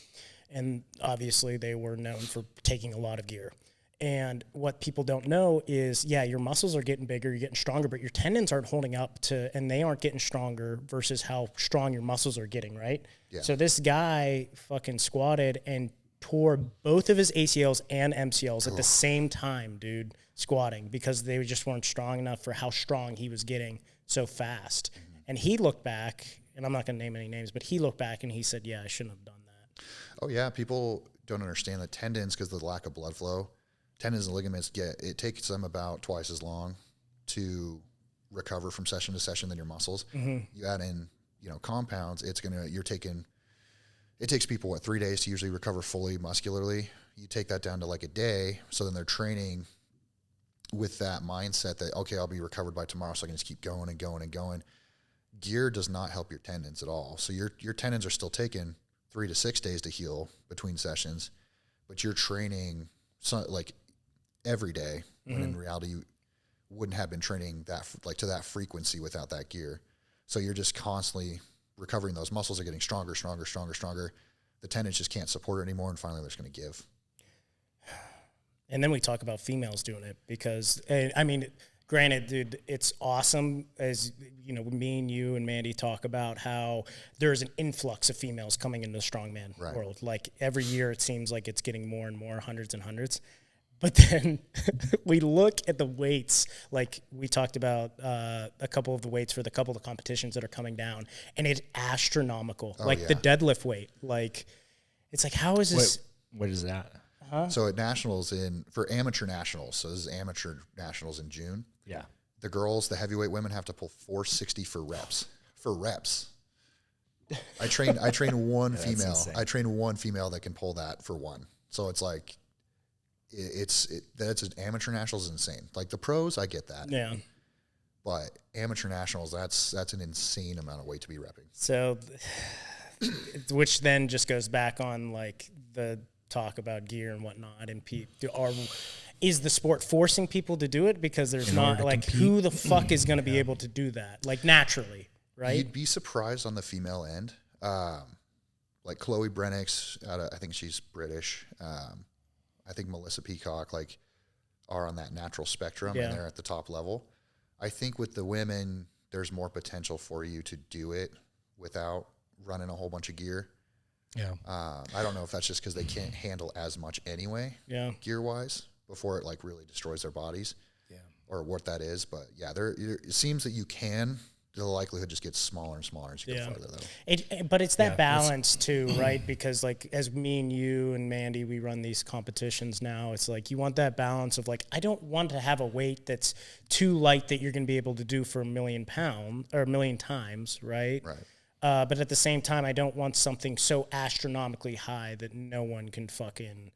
and obviously they were known for taking a lot of gear. And what people don't know is, yeah, your muscles are getting bigger, you're getting stronger, but your tendons aren't holding up to, and they aren't getting stronger versus how strong your muscles are getting, right? Yeah. So this guy fucking squatted and tore both of his ACLs and MCLs at the same time, dude, squatting, because they just weren't strong enough for how strong he was getting so fast. And he looked back, and I'm not going to name any names, but he looked back and he said, yeah, I shouldn't have done that. Oh yeah, people don't understand the tendons because of the lack of blood flow. Tendons and ligaments it takes them about twice as long to recover from session to session than your muscles. You add in, compounds, it takes people 3 days to usually recover fully muscularly. You take that down to like a day, so then they're training with that mindset that, okay, I'll be recovered by tomorrow, so I can just keep going and going and going. Gear does not help your tendons at all. So your tendons are still taking 3 to 6 days to heal between sessions, but you're training like every day, when in reality you wouldn't have been training to that frequency without that gear. So you're just constantly recovering. Those muscles are getting stronger. The tendons just can't support it anymore, and finally they're just going to give. And then we talk about females doing it because, I mean, granted, dude, it's awesome as, me and you and Mandy talk about how there's an influx of females coming into the strongman world. Like every year it seems like it's getting more and more, hundreds and hundreds. But then we look at the weights, like we talked about a couple of the weights for the couple of competitions that are coming down, and it's astronomical. The deadlift weight. Like, it's like, how is this? What is that? So at nationals for amateur nationals, so this is amateur nationals in June. Yeah. The girls, the heavyweight women, have to pull 460 for reps. I train one female. insane. I train one female that can pull that for one. So it's like, that's an amateur nationals is insane. Like the pros, I get that. Yeah. But amateur nationals, that's an insane amount of weight to be repping. So, which then just goes back on like the talk about gear and whatnot, and is the sport forcing people to do it because there's not like compete? Who the fuck is going to be able to do that like naturally, right? You'd be surprised on the female end. Like Chloe Brennick's, I think she's British. I think Melissa Peacock are on that natural spectrum, and they're at the top level. I think with the women, there's more potential for you to do it without running a whole bunch of gear. Yeah. I don't know if that's just because they can't handle as much anyway, gear-wise, before it really destroys their bodies, or what that is. But it seems that you can. The likelihood just gets smaller and smaller as you go farther, though. But it's that balance too, right? Because as me and you and Mandy, we run these competitions now. It's like you want that balance of I don't want to have a weight that's too light that you're going to be able to do for 1,000,000 pounds or 1,000,000 times, right? Right. But at the same time, I don't want something so astronomically high that no one can fucking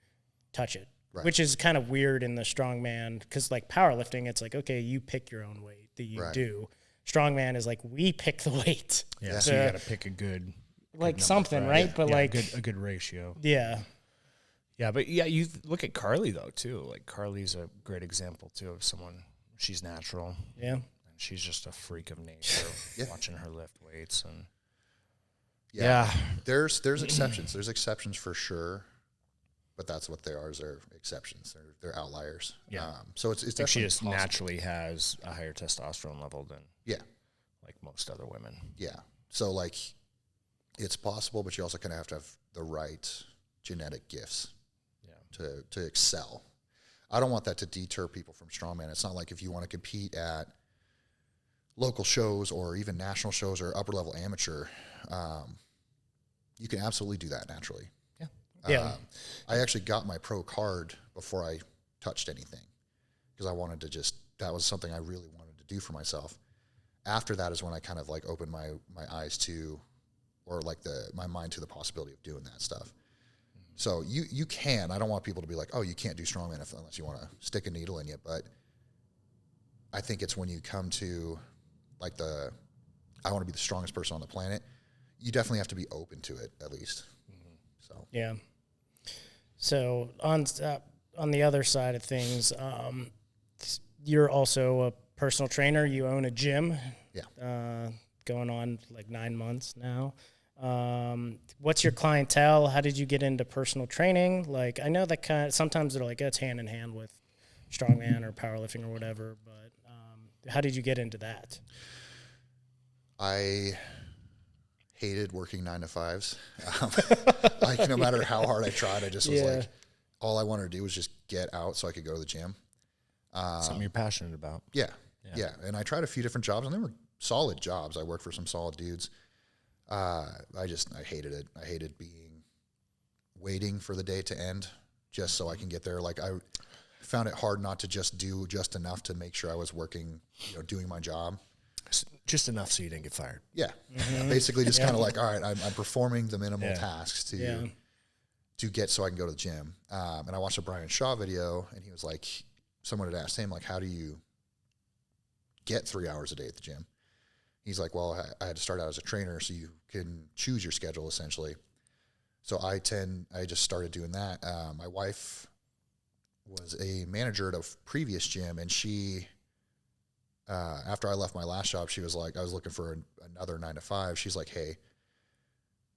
touch it. Right. Which is kind of weird in the strongman because powerlifting, it's okay, you pick your own weight that you do. Strongman is we pick the weight. Yeah, so you got to pick a good something, right? But a good ratio. Yeah. Yeah, but you look at Carly though too. Carly's a great example too of someone. She's natural. Yeah. And she's just a freak of nature. Watching her lift weights and there's exceptions. There's exceptions for sure. but that's what they are, is they're exceptions. They're outliers. Yeah. So it's I think definitely she just possible. naturally has a higher testosterone level than Yeah. like most other women. Yeah. So like it's possible, but you also kind of have to have the right genetic gifts to excel. I don't want that to deter people from strongman. It's not like if you want to compete at local shows or even national shows or upper level amateur, you can absolutely do that naturally. Yeah. I actually got my pro card before I touched anything because I wanted to that was something I really wanted to do for myself. After that is when I kind of like opened my eyes to, or like my mind to the possibility of doing that stuff. So you can. I don't want people to be like, oh, you can't do strongman unless you want to stick a needle in you. But I think it's when you come to like I want to be the strongest person on the planet. You definitely have to be open to it at least. So yeah. So on the other side of things, you're also a personal trainer. You own a gym. Yeah. Going on like 9 months now. What's your clientele? How did you get into personal training? Like, I know that sometimes they're like, it's hand in hand with strongman or powerlifting or whatever, but how did you get into that? I hated working 9 to 5s. Like no matter how hard I tried, I just was like, all I wanted to do was just get out so I could go to the gym. Something you're passionate about. Yeah. And I tried a few different jobs, and they were solid jobs. I worked for some solid dudes. I hated it. I hated waiting for the day to end just so I can get there. Like I found it hard not to just do just enough to make sure I was working, doing my job. Just enough so you didn't get fired. Yeah. Basically just kind of like, all right, I'm performing the minimal tasks to get so I can go to the gym. And I watched a Brian Shaw video, and he was like, someone had asked him, like, how do you get 3 hours a day at the gym? He's like, well, I had to start out as a trainer so you can choose your schedule essentially. So I just started doing that. My wife was a manager at a previous gym, and she, after I left my last job, she was like, I was looking for another 9 to 5. She's like, hey,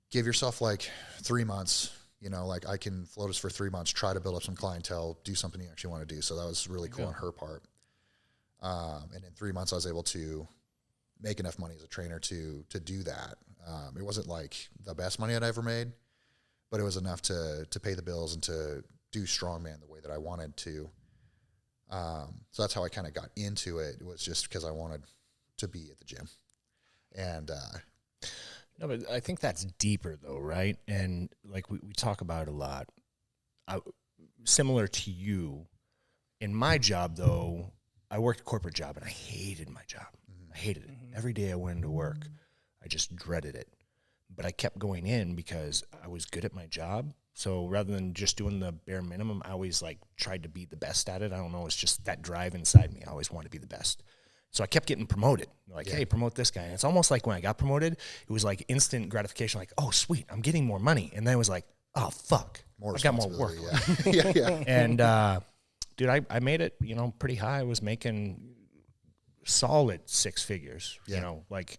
give yourself like 3 months, like I can float us for 3 months, try to build up some clientele, do something you actually want to do. So that was really cool on her part. And in 3 months I was able to make enough money as a trainer to do that. It wasn't like the best money I'd ever made, but it was enough to pay the bills and to do strongman the way that I wanted to. So that's how I kind of got into it. It was just because I wanted to be at the gym. And no, but I think that's deeper though, right? And like we talk about it a lot. Similar to you, in my job though, I worked a corporate job and I hated my job. I hated it. Every day I went into work, I just dreaded it. But I kept going in because I was good at my job. So rather than just doing the bare minimum, I always like tried to be the best at it. I don't know. It's just that drive inside me. I always wanted to be the best. So I kept getting promoted. Like, hey, promote this guy. And it's almost like when I got promoted, it was like instant gratification. Like, oh, sweet, I'm getting more money. And then it was like, oh, fuck, I got more work. Yeah. And, dude, I made it, pretty high. I was making solid 6 figures, like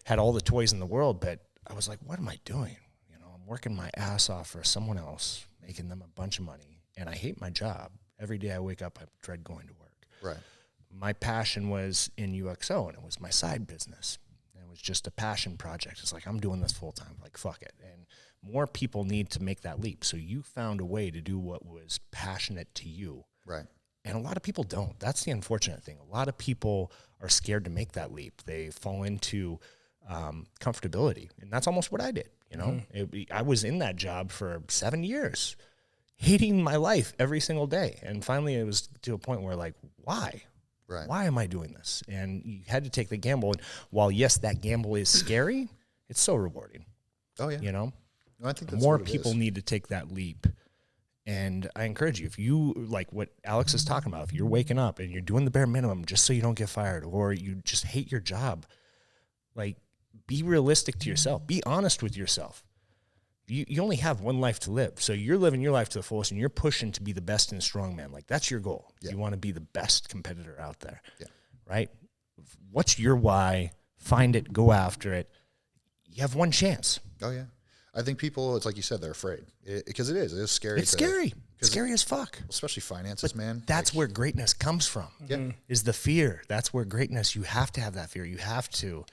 had all the toys in the world, but I was like, what am I doing? I'm working my ass off for someone else, making them a bunch of money. And I hate my job. Every day I wake up, I dread going to work. Right. My passion was in UXO, and it was my side business. And it was just a passion project. It's like, I'm doing this full time. Like, fuck it. And more people need to make that leap. So you found a way to do what was passionate to you. Right. And a lot of people don't. That's the unfortunate thing. A lot of people are scared to make that leap. They fall into comfortability. And that's almost what I did. I was in that job for 7 years, hating my life every single day. And finally it was to a point where like, why? Right. Why am I doing this? And you had to take the gamble. And while, yes, that gamble is scary, it's so rewarding. Oh, yeah. No, I think that's more people need to take that leap. And I encourage you, if you, like what Alex is talking about, if you're waking up and you're doing the bare minimum just so you don't get fired, or you just hate your job, like, be realistic to yourself. Be honest with yourself. You only have one life to live. So you're living your life to the fullest, and you're pushing to be the best in strongman. Like, that's your goal. Yeah. You want to be the best competitor out there. Yeah. Right? What's your why? Find it. Go after it. You have one chance. Oh, yeah. I think people, it's like you said, they're afraid because it is scary. It's scary. It's scary as fuck. Especially finances, man. That's where greatness comes from. Yeah. Is the fear. That's where greatness, you have to have that fear. You have to.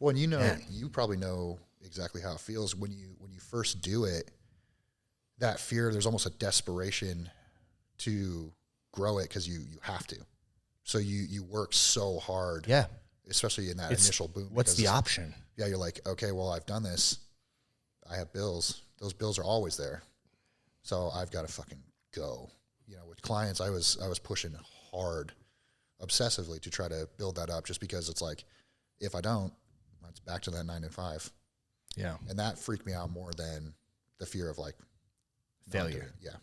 Well, and you probably know exactly how it feels when you first do it. That fear, there's almost a desperation to grow it because you have to. So you work so hard. Yeah. Especially in that initial boom. What's the option? Yeah, you're like, okay, well, I've done this. I have bills. Those bills are always there. So I've got to fucking go. With clients, I was pushing hard, obsessively to try to build that up just because it's like, if I don't, it's back to that 9 to 5. Yeah. And that freaked me out more than the fear of like failure. Yeah.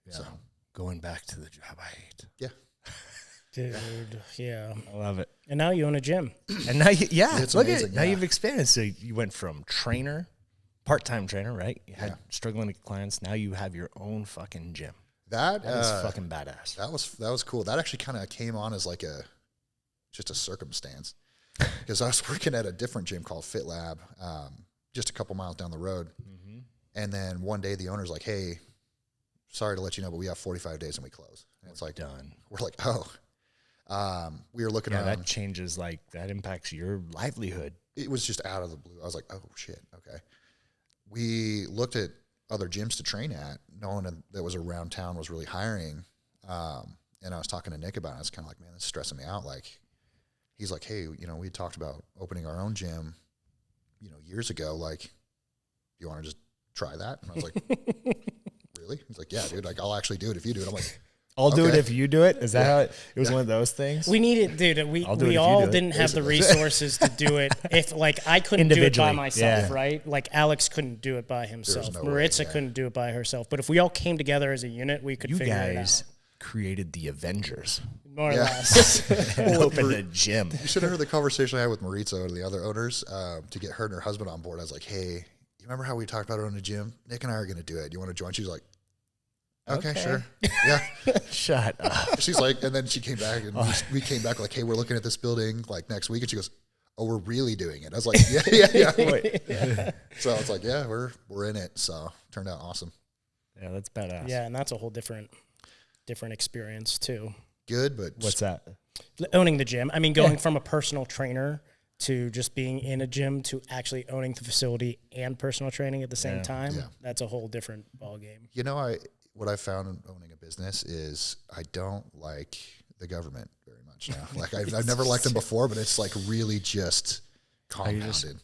So going back to the job I hate. Yeah. Dude, yeah. I love it. And now you own a gym. And now, It's look amazing, at it. Now you've expanded. So you went from trainer, part-time trainer, right? You had struggling to get clients. Now you have your own fucking gym. That is fucking badass. That was cool. That actually kind of came on as like just a circumstance because I was working at a different gym called Fit Lab, just a couple miles down the road. Mm-hmm. And then one day the owner's like, "Hey, sorry to let you know, but we have 45 days and we close." And it's like, done. We're like, "Oh." We were looking around. That changes, that impacts your livelihood. It was just out of the blue. I was like, "Oh shit, okay." We looked at other gyms to train at. No one that was around town was really hiring. And I was talking to Nick about it. I was kind of like, "Man, this is stressing me out." Like, he's like, "Hey, we talked about opening our own gym, years ago. Like, you want to just try that?" And I was like, "Really?" He's like, "Yeah, dude. Like, I'll actually do it if you do it." I'm like, I'll do it if you do it. Is that how it was? One of those things. We needed, dude. We all didn't have the resources to do it. If I couldn't do it by myself, right? Like Alex couldn't do it by himself. No Maritza couldn't do it by herself. But if we all came together as a unit, we could figure it out. You guys created the Avengers. More or less. And opened a gym. You should have heard the conversation I had with Maritza and the other owners to get her and her husband on board. I was like, "Hey, you remember how we talked about owning a gym? Nick and I are going to do it. Do you want to join?" She's like, Okay, sure. Yeah. Shut up. She's like, and then she came back and we came back like, "Hey, we're looking at this building like next week." And she goes, "Oh, we're really doing it." I was like, yeah. So it's like, yeah, we're in it. So turned out awesome. Yeah, that's badass. Yeah, and that's a whole different experience too. Good, but what's that? Owning the gym. I mean, going from a personal trainer to just being in a gym to actually owning the facility and personal training at the same time. Yeah. That's a whole different ballgame. What I found in owning a business is I don't like the government very much now. Like I've never liked them before, but it's like really just compounded.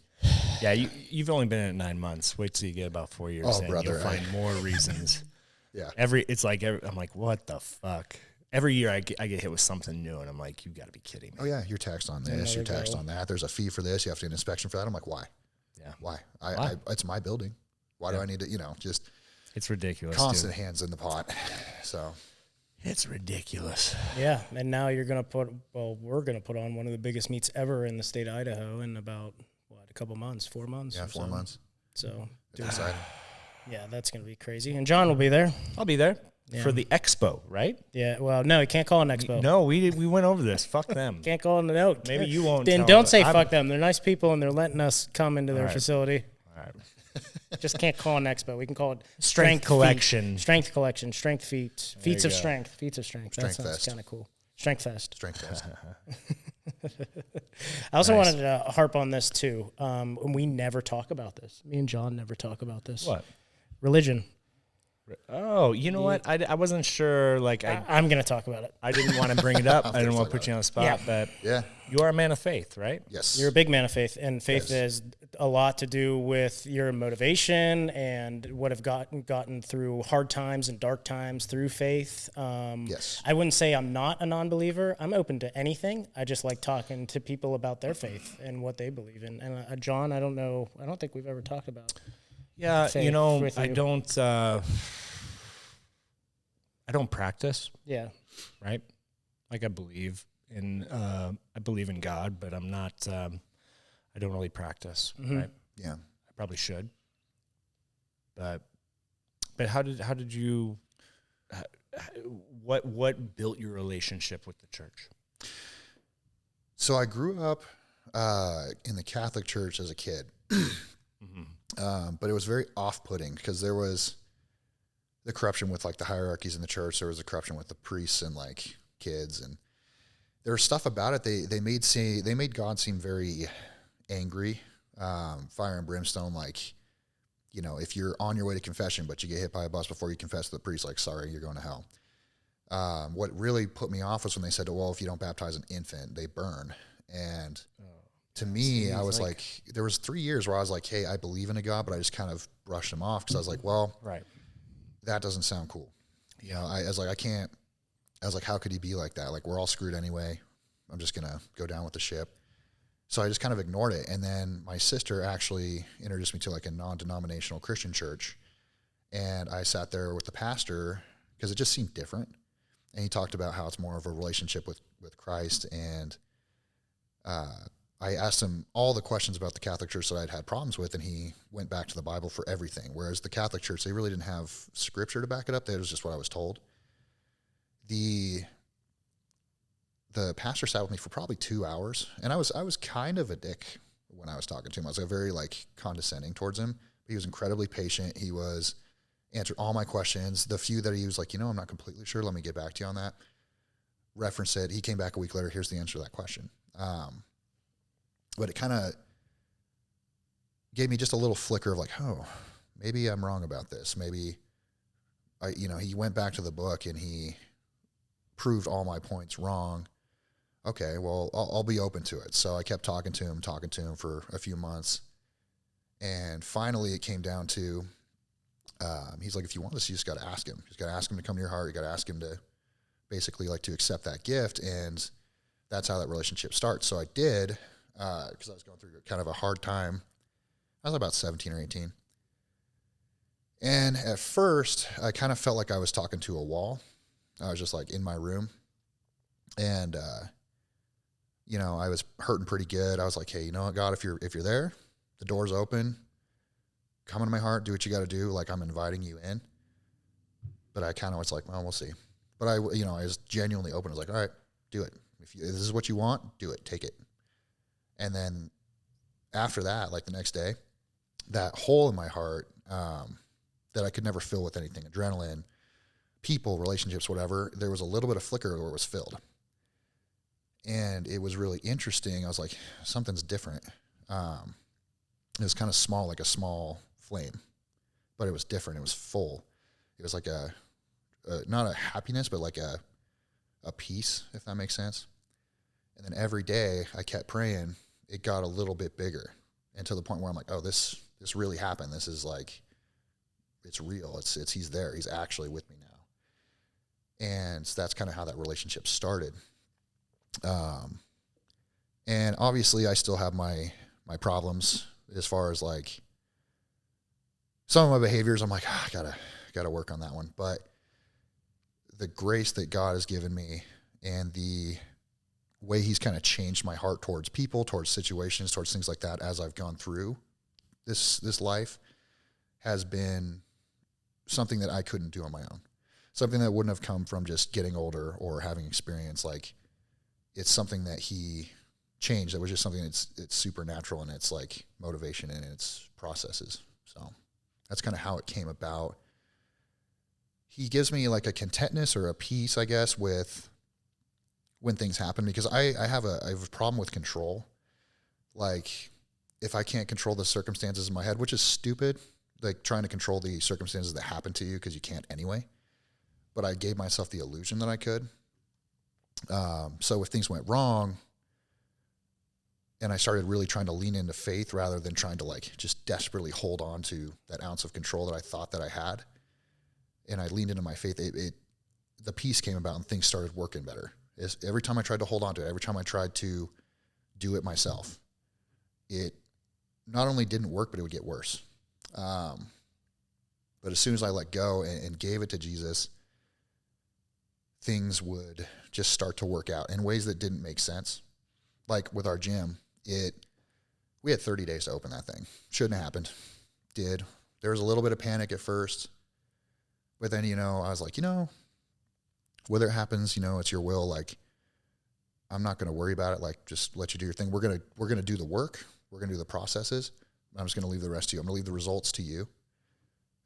Yeah, you've only been in it 9 months. Wait till you get about 4 years in. You'll find more reasons. Yeah. I'm like, what the fuck? Every year I get hit with something new, and I'm like, you got to be kidding me. Oh yeah, you're taxed on this, you're taxed on that. There's a fee for this. You have to get an inspection for that. I'm like, why? Yeah. Why? I it's my building. Why do I need to? Just. It's ridiculous. Constant hands in the pot. So it's ridiculous. Yeah, and now we're gonna put on one of the biggest meets ever in the state of Idaho in about a couple months, 4 months. Yeah, 4 months. So exciting. Yeah, that's gonna be crazy. And John will be there. I'll be there for the expo, right? Yeah. Well, no, you can't call it an expo. No, we went over this. Fuck them. Can't call it a note. Maybe you won't. Then don't say fuck them. They're nice people and they're letting us come into their facility. All right. Just can't call it an expo. We can call it Strength Collection. Strength Collection. Strength feats. Feats of strength. Feats of strength. Strength that sounds Fest. kind of cool. Strength Fest. Strength Fest. I also wanted to harp on this too. We never talk about this. Me and John never talk about this. What? Religion. Oh, you know what? I wasn't sure. I'm going to talk about it. I didn't want to bring it up. I didn't want to put you on the spot, but you are a man of faith, right? Yes. You're a big man of faith, and faith has a lot to do with your motivation and what have gotten through hard times and dark times through faith. Yes. I wouldn't say I'm not a non-believer. I'm open to anything. I just like talking to people about their faith and what they believe in. And John, I don't think we've ever talked about. Yeah, I don't practice. Yeah. Right? Like I believe in God, but I'm not I don't really practice, right? Yeah. I probably should. But how did you what built your relationship with the church? So I grew up in the Catholic Church as a kid. But it was very off-putting because there was the corruption with like the hierarchies in the church. There was the corruption with the priests and like kids, and there was stuff about it. They made God seem very angry, fire and brimstone. Like, you know, if you're on your way to confession, but you get hit by a bus before you confess to the priest, like, sorry, you're going to hell. What really put me off was when they said, well, if you don't baptize an infant, they burn. And to me, I was like, there was 3 years where I was like, hey, I believe in a God, but I just kind of brushed him off because I was like, well, that doesn't sound cool. You know, I was like, how could he be like that? Like, we're all screwed anyway. I'm just going to go down with the ship. So I just kind of ignored it. And then my sister actually introduced me to like a non-denominational Christian church. And I sat there with the pastor because it just seemed different. And he talked about how it's more of a relationship with Christ. And I asked him all the questions about the Catholic Church that I'd had problems with, and he went back to the Bible for everything. Whereas the Catholic Church, they really didn't have scripture to back it up. That was just what I was told. The pastor sat with me for probably 2 hours, and I was kind of a dick when I was talking to him. I was very like condescending towards him. But he was incredibly patient. He was answered all my questions. The few that he was like, you know, I'm not completely sure. Let me get back to you on that. Reference it. He came back a week later. Here's the answer to that question. But it kind of gave me just a little flicker of like, oh, maybe I'm wrong about this. Maybe he went back to the book and he proved all my points wrong. Okay, well, I'll be open to it. So I kept talking to him for a few months. And finally it came down to, he's like, if you want this, you just got to ask him. You just got to ask him to come to your heart. You got to ask him to basically like to accept that gift. And that's how that relationship starts. So I did, because I was going through kind of a hard time. I was about 17 or 18. And at first I kind of felt like I was talking to a wall. I was just like in my room, and, I was hurting pretty good. I was like, hey, you know what, God, if you're there, the door's open, come into my heart, do what you got to do. Like, I'm inviting you in. But I kind of was like, well, we'll see. But I was genuinely open. I was like, all right, do it. If this is what you want, do it, take it. And then after that, like the next day, that hole in my heart, that I could never fill with anything, adrenaline, people, relationships, whatever, there was a little bit of flicker where it was filled. And it was really interesting. I was like, something's different. It was kind of small, like a small flame, but it was different. It was full. It was like not a happiness, but like a peace, if that makes sense. And then every day I kept praying, it got a little bit bigger, and to the point where I'm like, oh, this really happened. This is like, it's real. It's he's there. He's actually with me now. And that's kind of how that relationship started. And obviously I still have my problems as far as like some of my behaviors. I'm like, I gotta work on that one. But the grace that God has given me and the way he's kind of changed my heart towards people, towards situations, towards things like that as I've gone through this life has been something that I couldn't do on my own. Something that wouldn't have come from just getting older or having experience. Like, it's something that he changed. That was just something it's supernatural in its like motivation and its processes. So that's kind of how it came about. He gives me like a contentness or a peace, I guess, with when things happen, because I have a problem with control. Like, if I can't control the circumstances in my head, which is stupid, like trying to control the circumstances that happen to you because you can't anyway. But I gave myself the illusion that I could. So if things went wrong and I started really trying to lean into faith rather than trying to like just desperately hold on to that ounce of control that I thought that I had, and I leaned into my faith, the peace came about and things started working better. Every time I tried to hold on to it, every time I tried to do it myself, it not only didn't work, but it would get worse. But as soon as I let go and gave it to Jesus, things would just start to work out in ways that didn't make sense. Like with our gym, we had 30 days to open that thing. Shouldn't have happened. Did. There was a little bit of panic at first, but then, I was like, whether it happens, it's your will. Like, I'm not going to worry about it. Like, just let you do your thing. We're going to do the work. We're going to do the processes. I'm just going to leave the rest to you. I'm going to leave the results to you.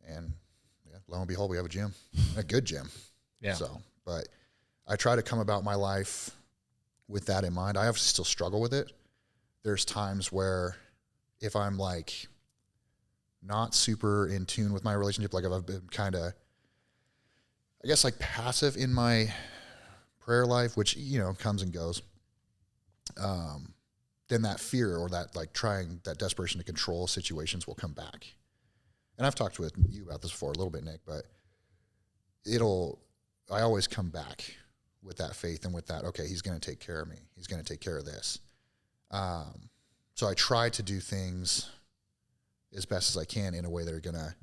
And lo and behold, we have a gym, a good gym. Yeah. So, but I try to come about my life with that in mind. I have to still struggle with it. There's times where if I'm like not super in tune with my relationship, like if I've been kind of, I guess, like passive in my prayer life, which, comes and goes, then that fear or that like that desperation to control situations will come back. And I've talked with you about this before a little bit, Nick, but I always come back with that faith and with that, okay, he's going to take care of me. He's going to take care of this. So I try to do things as best as I can in a way that are going to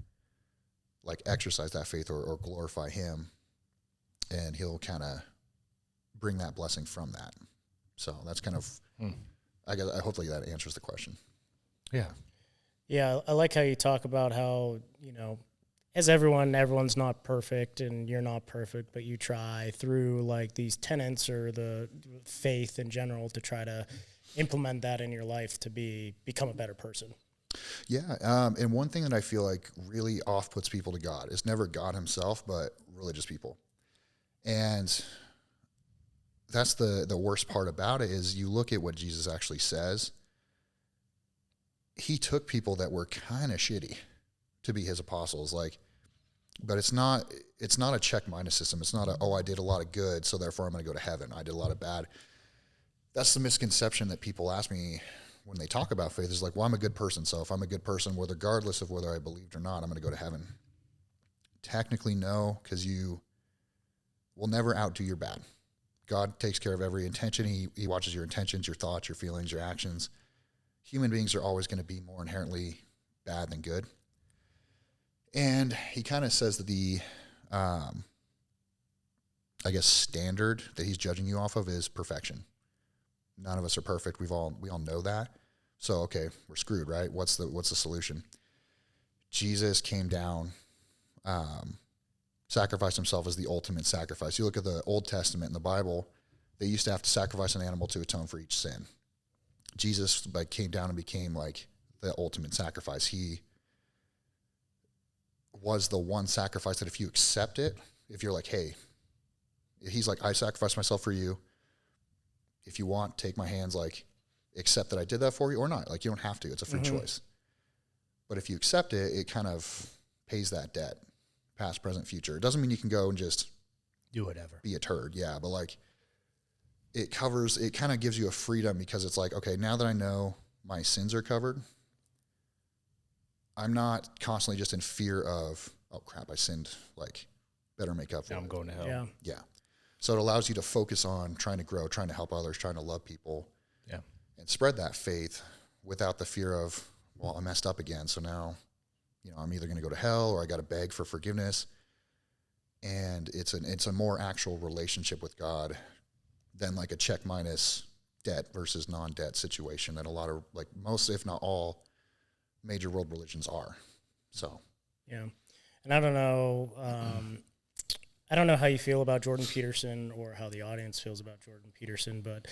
like exercise that faith or glorify him. And he'll kind of bring that blessing from that. So that's kind of, hopefully that answers the question. Yeah. Yeah, I like how you talk about how, as everyone's not perfect and you're not perfect, but you try through like these tenets or the faith in general to try to implement that in your life to become a better person. Yeah. And one thing that I feel like really off-puts people to God is never God himself, but religious people. And that's the worst part about it is you look at what Jesus actually says. He took people that were kind of shitty to be his apostles. But it's not a check minus system. It's not I did a lot of good, so therefore I'm going to go to heaven. I did a lot of bad. That's the misconception that people ask me when they talk about faith is like, well, I'm a good person. So if I'm a good person, regardless of whether I believed or not, I'm going to go to heaven. Technically, no, because you will never outdo your bad. God takes care of every intention. He watches your intentions, your thoughts, your feelings, your actions. Human beings are always going to be more inherently bad than good. And he kind of says that the, standard that he's judging you off of is perfection. None of us are perfect. We all know that. So, okay, we're screwed, right? What's the solution? Jesus came down, sacrificed himself as the ultimate sacrifice. You look at the Old Testament in the Bible, they used to have to sacrifice an animal to atone for each sin. Jesus came down and became like the ultimate sacrifice. He was the one sacrifice that if you accept it, if you're like, hey, he's like, I sacrificed myself for you. If you want, take my hands, accept that I did that for you or not. You don't have to. It's a free choice. But if you accept it, it kind of pays that debt, past, present, future. It doesn't mean you can go and just do whatever, be a turd. Yeah. But it kind of gives you a freedom because it's like, okay, now that I know my sins are covered, I'm not constantly just in fear of, oh crap, I sinned, better make up for it. I'm going to hell. Yeah. Yeah. So it allows you to focus on trying to grow, trying to help others, trying to love people. Yeah. And spread that faith without the fear of, well, I messed up again. So now, I'm either going to go to hell or I got to beg for forgiveness. And it's a more actual relationship with God than a check minus debt versus non-debt situation that a lot of most, if not all, major world religions are. So, yeah. And I don't know, how you feel about Jordan Peterson or how the audience feels about Jordan Peterson, but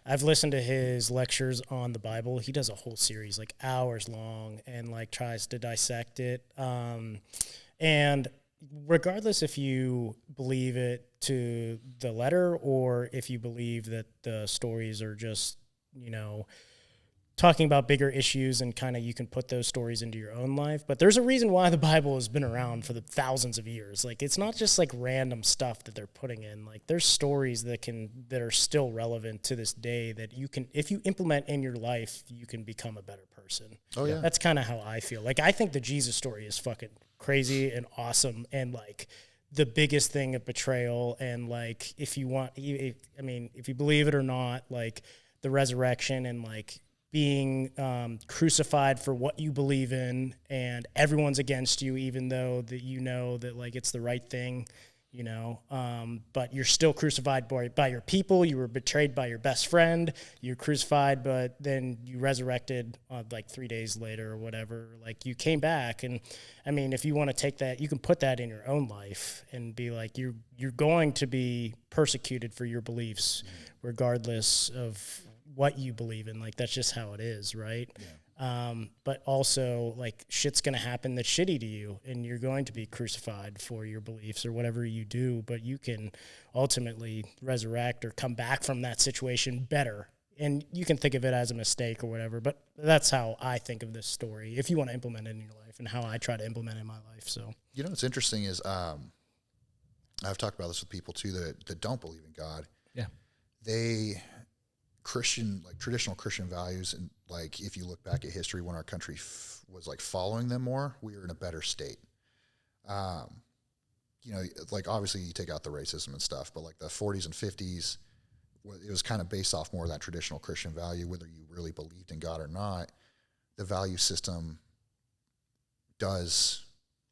I've listened to his lectures on the Bible. He does a whole series, hours long, and tries to dissect it. And regardless if you believe it to the letter or if you believe that the stories are just, talking about bigger issues and kind of you can put those stories into your own life. But there's a reason why the Bible has been around for the thousands of years. It's not just random stuff that they're putting in. There's stories that are still relevant to this day that you can, if you implement in your life, you can become a better person. Oh yeah. That's kind of how I feel. I think the Jesus story is fucking crazy and awesome and the biggest thing of betrayal. And if you want, if you believe it or not, the resurrection and being crucified for what you believe in, and everyone's against you, even though that that it's the right thing, but you're still crucified by your people. You were betrayed by your best friend. You're crucified, but then you resurrected 3 days later or whatever. You came back, and if you want to take that, you can put that in your own life and be you're going to be persecuted for your beliefs, regardless of what you believe in. Like, that's just how it is, right? But also, like, shit's going to happen that's shitty to you, and you're going to be crucified for your beliefs or whatever you do, but you can ultimately resurrect or come back from that situation better. And you can think of it as a mistake or whatever, but that's how I think of this story, if you want to implement it in your life, and how I try to implement it in my life. So, you know, what's interesting is I've talked about this with people too that don't believe in God. Yeah. Traditional Christian values, and like if you look back at history when our country was like following them more, we were in a better state. You know, like obviously you take out the racism and stuff, but like the 40s and 50s, it was kind of based off more of that traditional Christian value, whether you really believed in God or not. The value system does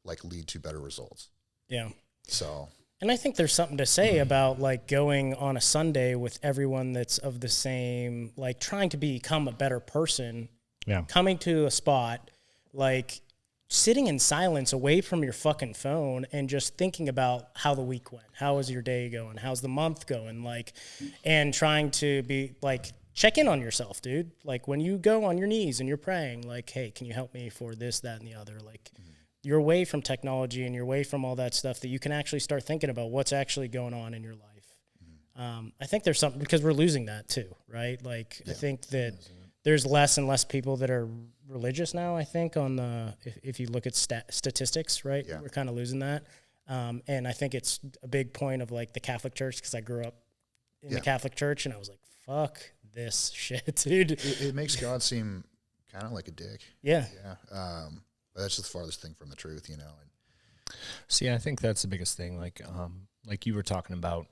like lead to better results. yeah. So. And I think there's something to say about like going on a Sunday with everyone that's of the same, like trying to become a better person, coming to a spot, like sitting in silence away from your fucking phone and just thinking about how the week went. How was your day going? How's the month going? Like, and trying to be like, check in on yourself, dude. Like when you go on your knees and you're praying, like, hey, can you help me for this, that, and the other? Like, you're away from technology and you're away from all that stuff that you can actually start thinking about what's actually going on in your life. I think there's something, because we're losing that too, right? Like, I think that there's less and less people that are religious now, I think, on the, if you look at statistics, right? We're kind of losing that. And I think it's a big point of like the Catholic Church, because I grew up in the Catholic Church and I was like, fuck this shit, dude. It makes God seem kind of like a dick. Yeah. But that's just the farthest thing from the truth, you know. And See, I think that's the biggest thing. Like you were talking about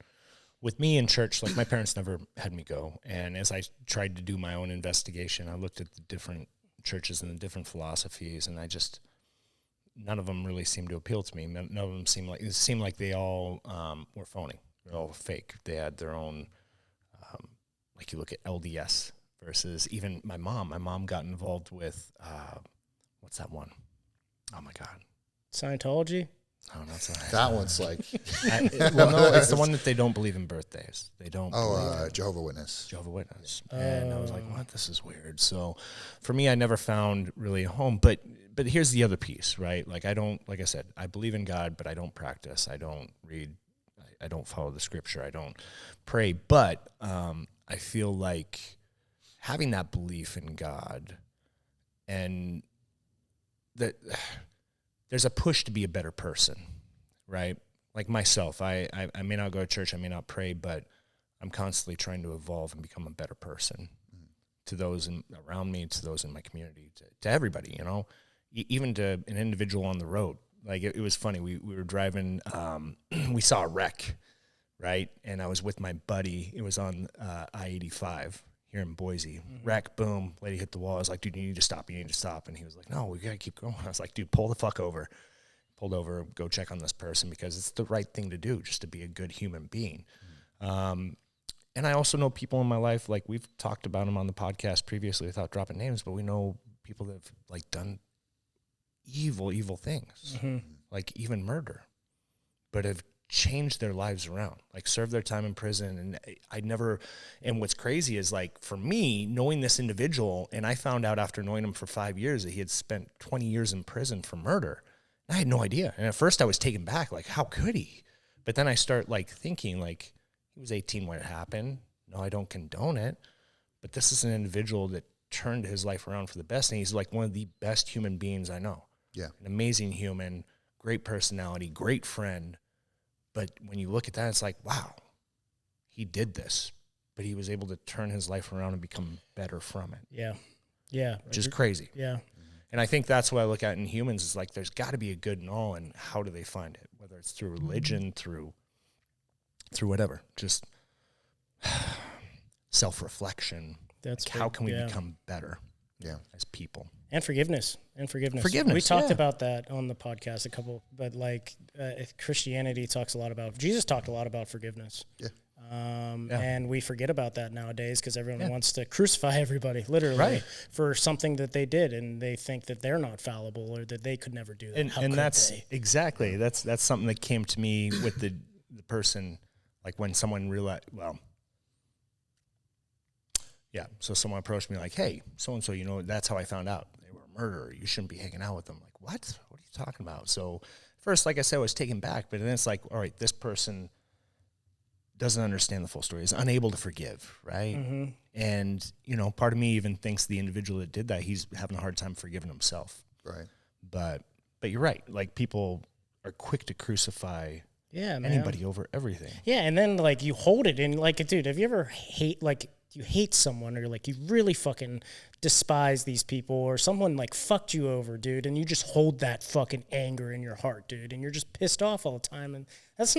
with me in church, like my parents never had me go. And as I tried to do my own investigation, I looked at the different churches and the different philosophies, and none of them really seemed to appeal to me. None of them seemed like they all were phony. They're all fake. They had their own, like you look at LDS versus even my mom. My mom got involved with, what's that one? Oh my God. Scientology? Oh, not Scientology. that one's like, no, it's the one that they don't believe in birthdays. They don't. Jehovah's Witness. Jehovah's Witness. And I was like, what? This is weird. So for me, I never found really a home. But here's the other piece, right? Like like I said, I believe in God, but I don't practice. I don't read. I don't follow the scripture. I don't pray. But I feel like having that belief in God, and that there's a push to be a better person, right? Like myself, I may not go to church, I may not pray, but I'm constantly trying to evolve and become a better person to those around me, to those in my community, to everybody, you know, even to an individual on the road. Like it was funny. We were driving, we saw a wreck, right? And I was with my buddy. It was on I-85 here in Boise. Wreck, boom, lady hit the wall. I was like, dude, you need to stop. And he was like, no, we got to keep going. I was like, dude, pull the fuck over. Pulled over, go check on this person, because it's the right thing to do, just to be a good human being. And I also know people in my life, like we've talked about them on the podcast previously without dropping names, but we know people that have like done evil things, like even murder, but have changed their lives around, like served their time in prison. And and what's crazy is, like, for me, knowing this individual, and I found out after knowing him for 5 years that he had spent 20 years in prison for murder. I had no idea. And at first I was taken back, like, how could he? But then I start like thinking, like, he was 18 when it happened. No, I don't condone it, but this is an individual that turned his life around for the best. And he's like one of the best human beings I know. Yeah. An amazing human, great personality, great friend. But when you look at that, it's like, wow, he did this, but he was able to turn his life around and become better from it. Yeah. Yeah. Which is crazy. Yeah. And I think that's what I look at in humans, is like, there's got to be a good in all, and how do they find it? Whether it's through religion, through whatever, just self-reflection. That's like, how can we become better as people? And forgiveness. We talked about that on the podcast but like Christianity talks a lot about, Jesus talked a lot about forgiveness. Yeah. And we forget about that nowadays, because everyone wants to crucify everybody, literally, for something that they did, and they think that they're not fallible, or that they could never do that. And that's exactly, that's something that came to me with the person, like when someone realized, Yeah. So someone approached me like, hey, so-and-so, you know, that's how I found out they were a murderer. You shouldn't be hanging out with them. Like, what? What are you talking about? So first, like I said, I was taken back, but then it's like, all right, this person doesn't understand the full story, is unable to forgive, right? Mm-hmm. And, you know, part of me even thinks the individual that did that, he's having a hard time forgiving himself. Right. But you're right. Like, people are quick to crucify anybody over everything. Yeah, and then like you hold it in, like, dude, have you ever you hate someone, or like you really fucking despise these people, or someone like fucked you over, dude, and you just hold that fucking anger in your heart, dude, and you're just pissed off all the time, and that's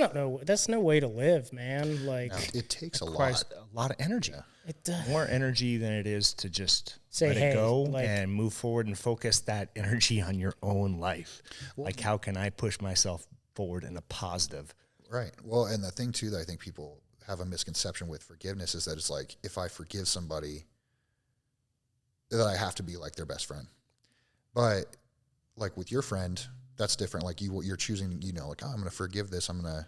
no way to live, man. Like, No, it takes a Requires a lot of energy. it does. More energy than it is to just Say, let hey, it go like- and move forward and focus that energy on your own life. Like, how can I push myself forward in a positive? Right. Well, and the thing too that I think people have a misconception with forgiveness is that it's like, if I forgive somebody, that I have to be like their best friend. But like with your friend, that's different. Like you're choosing, you know, like, oh, I'm going to forgive this. I'm going to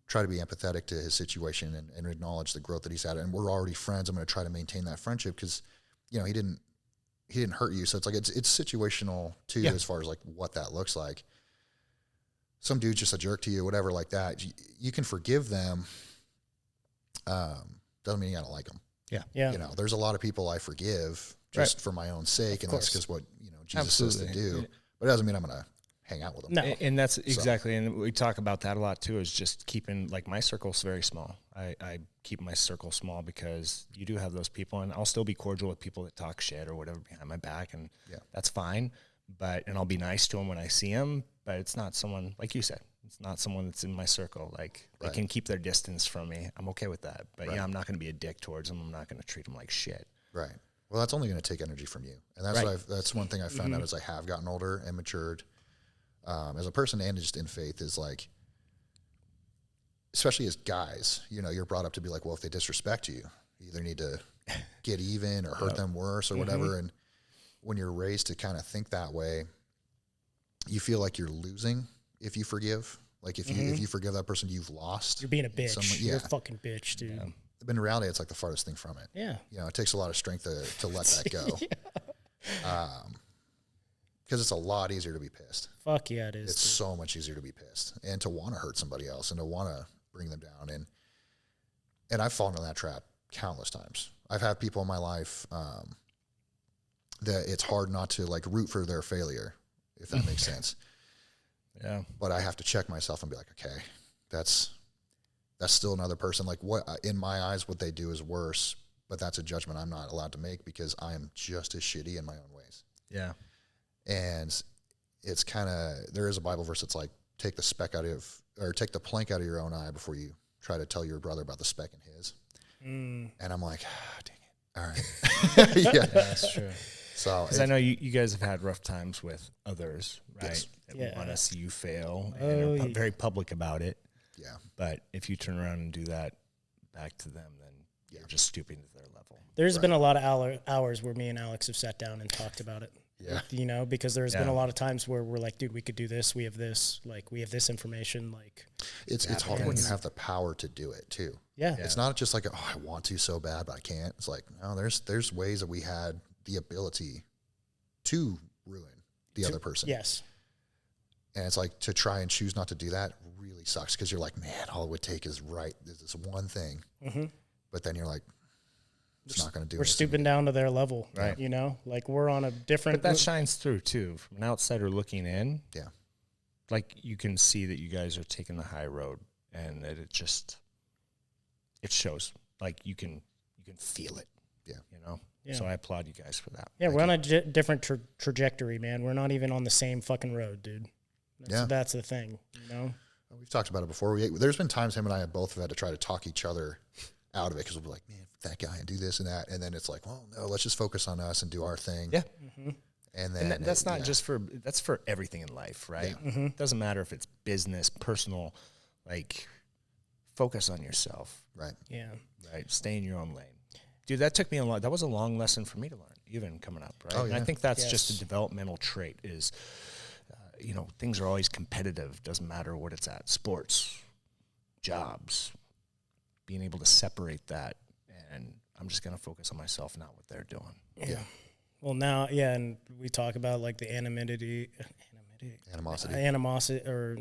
try to be empathetic to his situation and acknowledge the growth that he's had. And we're already friends. I'm going to try to maintain that friendship because, you know, he didn't hurt you. So it's like, it's situational too, as far as like what that looks like. Some dude's just a jerk to you, whatever, like that. You can forgive them. Doesn't mean you gotta like them. Yeah. You know, there's a lot of people I forgive just for my own sake, and that's because what, you know, Jesus says to do. But it doesn't mean I'm gonna hang out with them. No. And that's exactly, and we talk about that a lot too, is just keeping, like, my circle's very small. I keep my circle small because you do have those people, and I'll still be cordial with people that talk shit or whatever behind my back, and that's fine. And I'll be nice to them when I see them, but it's not someone, like you said, it's not someone that's in my circle. Like, they can keep their distance from me. I'm okay with that. But yeah, I'm not going to be a dick towards them. I'm not going to treat them like shit. Right. Well, that's only going to take energy from you. And that's that's one thing I found out as I have gotten older and matured as a person and just in faith, is like, especially as guys, you know, you're brought up to be like, well, if they disrespect you, you either need to get even or hurt them worse or whatever. And when you're raised to kind of think that way, you feel like you're losing if you forgive. Like, if you forgive that person, you've lost. You're being a bitch. You're a fucking bitch, dude. Yeah. But in reality, it's like the farthest thing from it. Yeah. You know, it takes a lot of strength to let that go. Because it's a lot easier to be pissed. Fuck yeah, it is. It's so much easier to be pissed and to want to hurt somebody else and to want to bring them down. And I've fallen in that trap countless times. I've had people in my life that it's hard not to like root for their failure, if that makes sense. Yeah. But I have to check myself and be like, okay, that's still another person. Like, what in my eyes, what they do is worse, but that's a judgment I'm not allowed to make because I am just as shitty in my own ways. Yeah. And it's kind of, there is a Bible verse that's like, take the plank out of your own eye before you try to tell your brother about the speck in his. And I'm like, dang it. All right. Yeah, that's true. So, because I know you guys have had rough times with others, right? Yes. That want to see you fail and are very public about it. Yeah. But if you turn around and do that back to them, then you're just stooping to their level. There's been a lot of hours where me and Alex have sat down and talked about it. Yeah. You know, because there's been a lot of times where we're like, dude, we could do this. We have this. Like, we have this information. Like, it's hard when you have the power to do it too. Yeah. It's not just like, oh, I want to so bad, but I can't. It's like, no, there's ways that we had the ability to ruin the other person. Yes. And it's like, to try and choose not to do that really sucks because you're like, man, all it would take is this one thing. But then you're like, it's not going to do it. We're stooping down to their level, right? You know, like, we're on a different. But that shines through too, from an outsider looking in. Yeah. Like, you can see that you guys are taking the high road, and that it shows. Like, you can feel it. Yeah. You know. Yeah. So I applaud you guys for that. Yeah, we're on a different trajectory, man. We're not even on the same fucking road, dude. That's the thing, you know? We've talked about it before. There's been times him and I have both had to try to talk each other out of it because we'll be like, man, that guy and do this and that. And then it's like, well, no, let's just focus on us and do our thing. Yeah. And then that's not just that's for everything in life, right? Yeah. It doesn't matter if it's business, personal, like, focus on yourself. Right. Yeah. Right. Stay in your own lane. Dude, that took me that was a long lesson for me to learn, even coming up, right? Oh, yeah. And I think that's just a developmental trait is, you know, things are always competitive. Doesn't matter what it's at. Sports, jobs, being able to separate that and I'm just going to focus on myself, not what they're doing. Yeah. Well, now, yeah, and we talk about like the animosity, or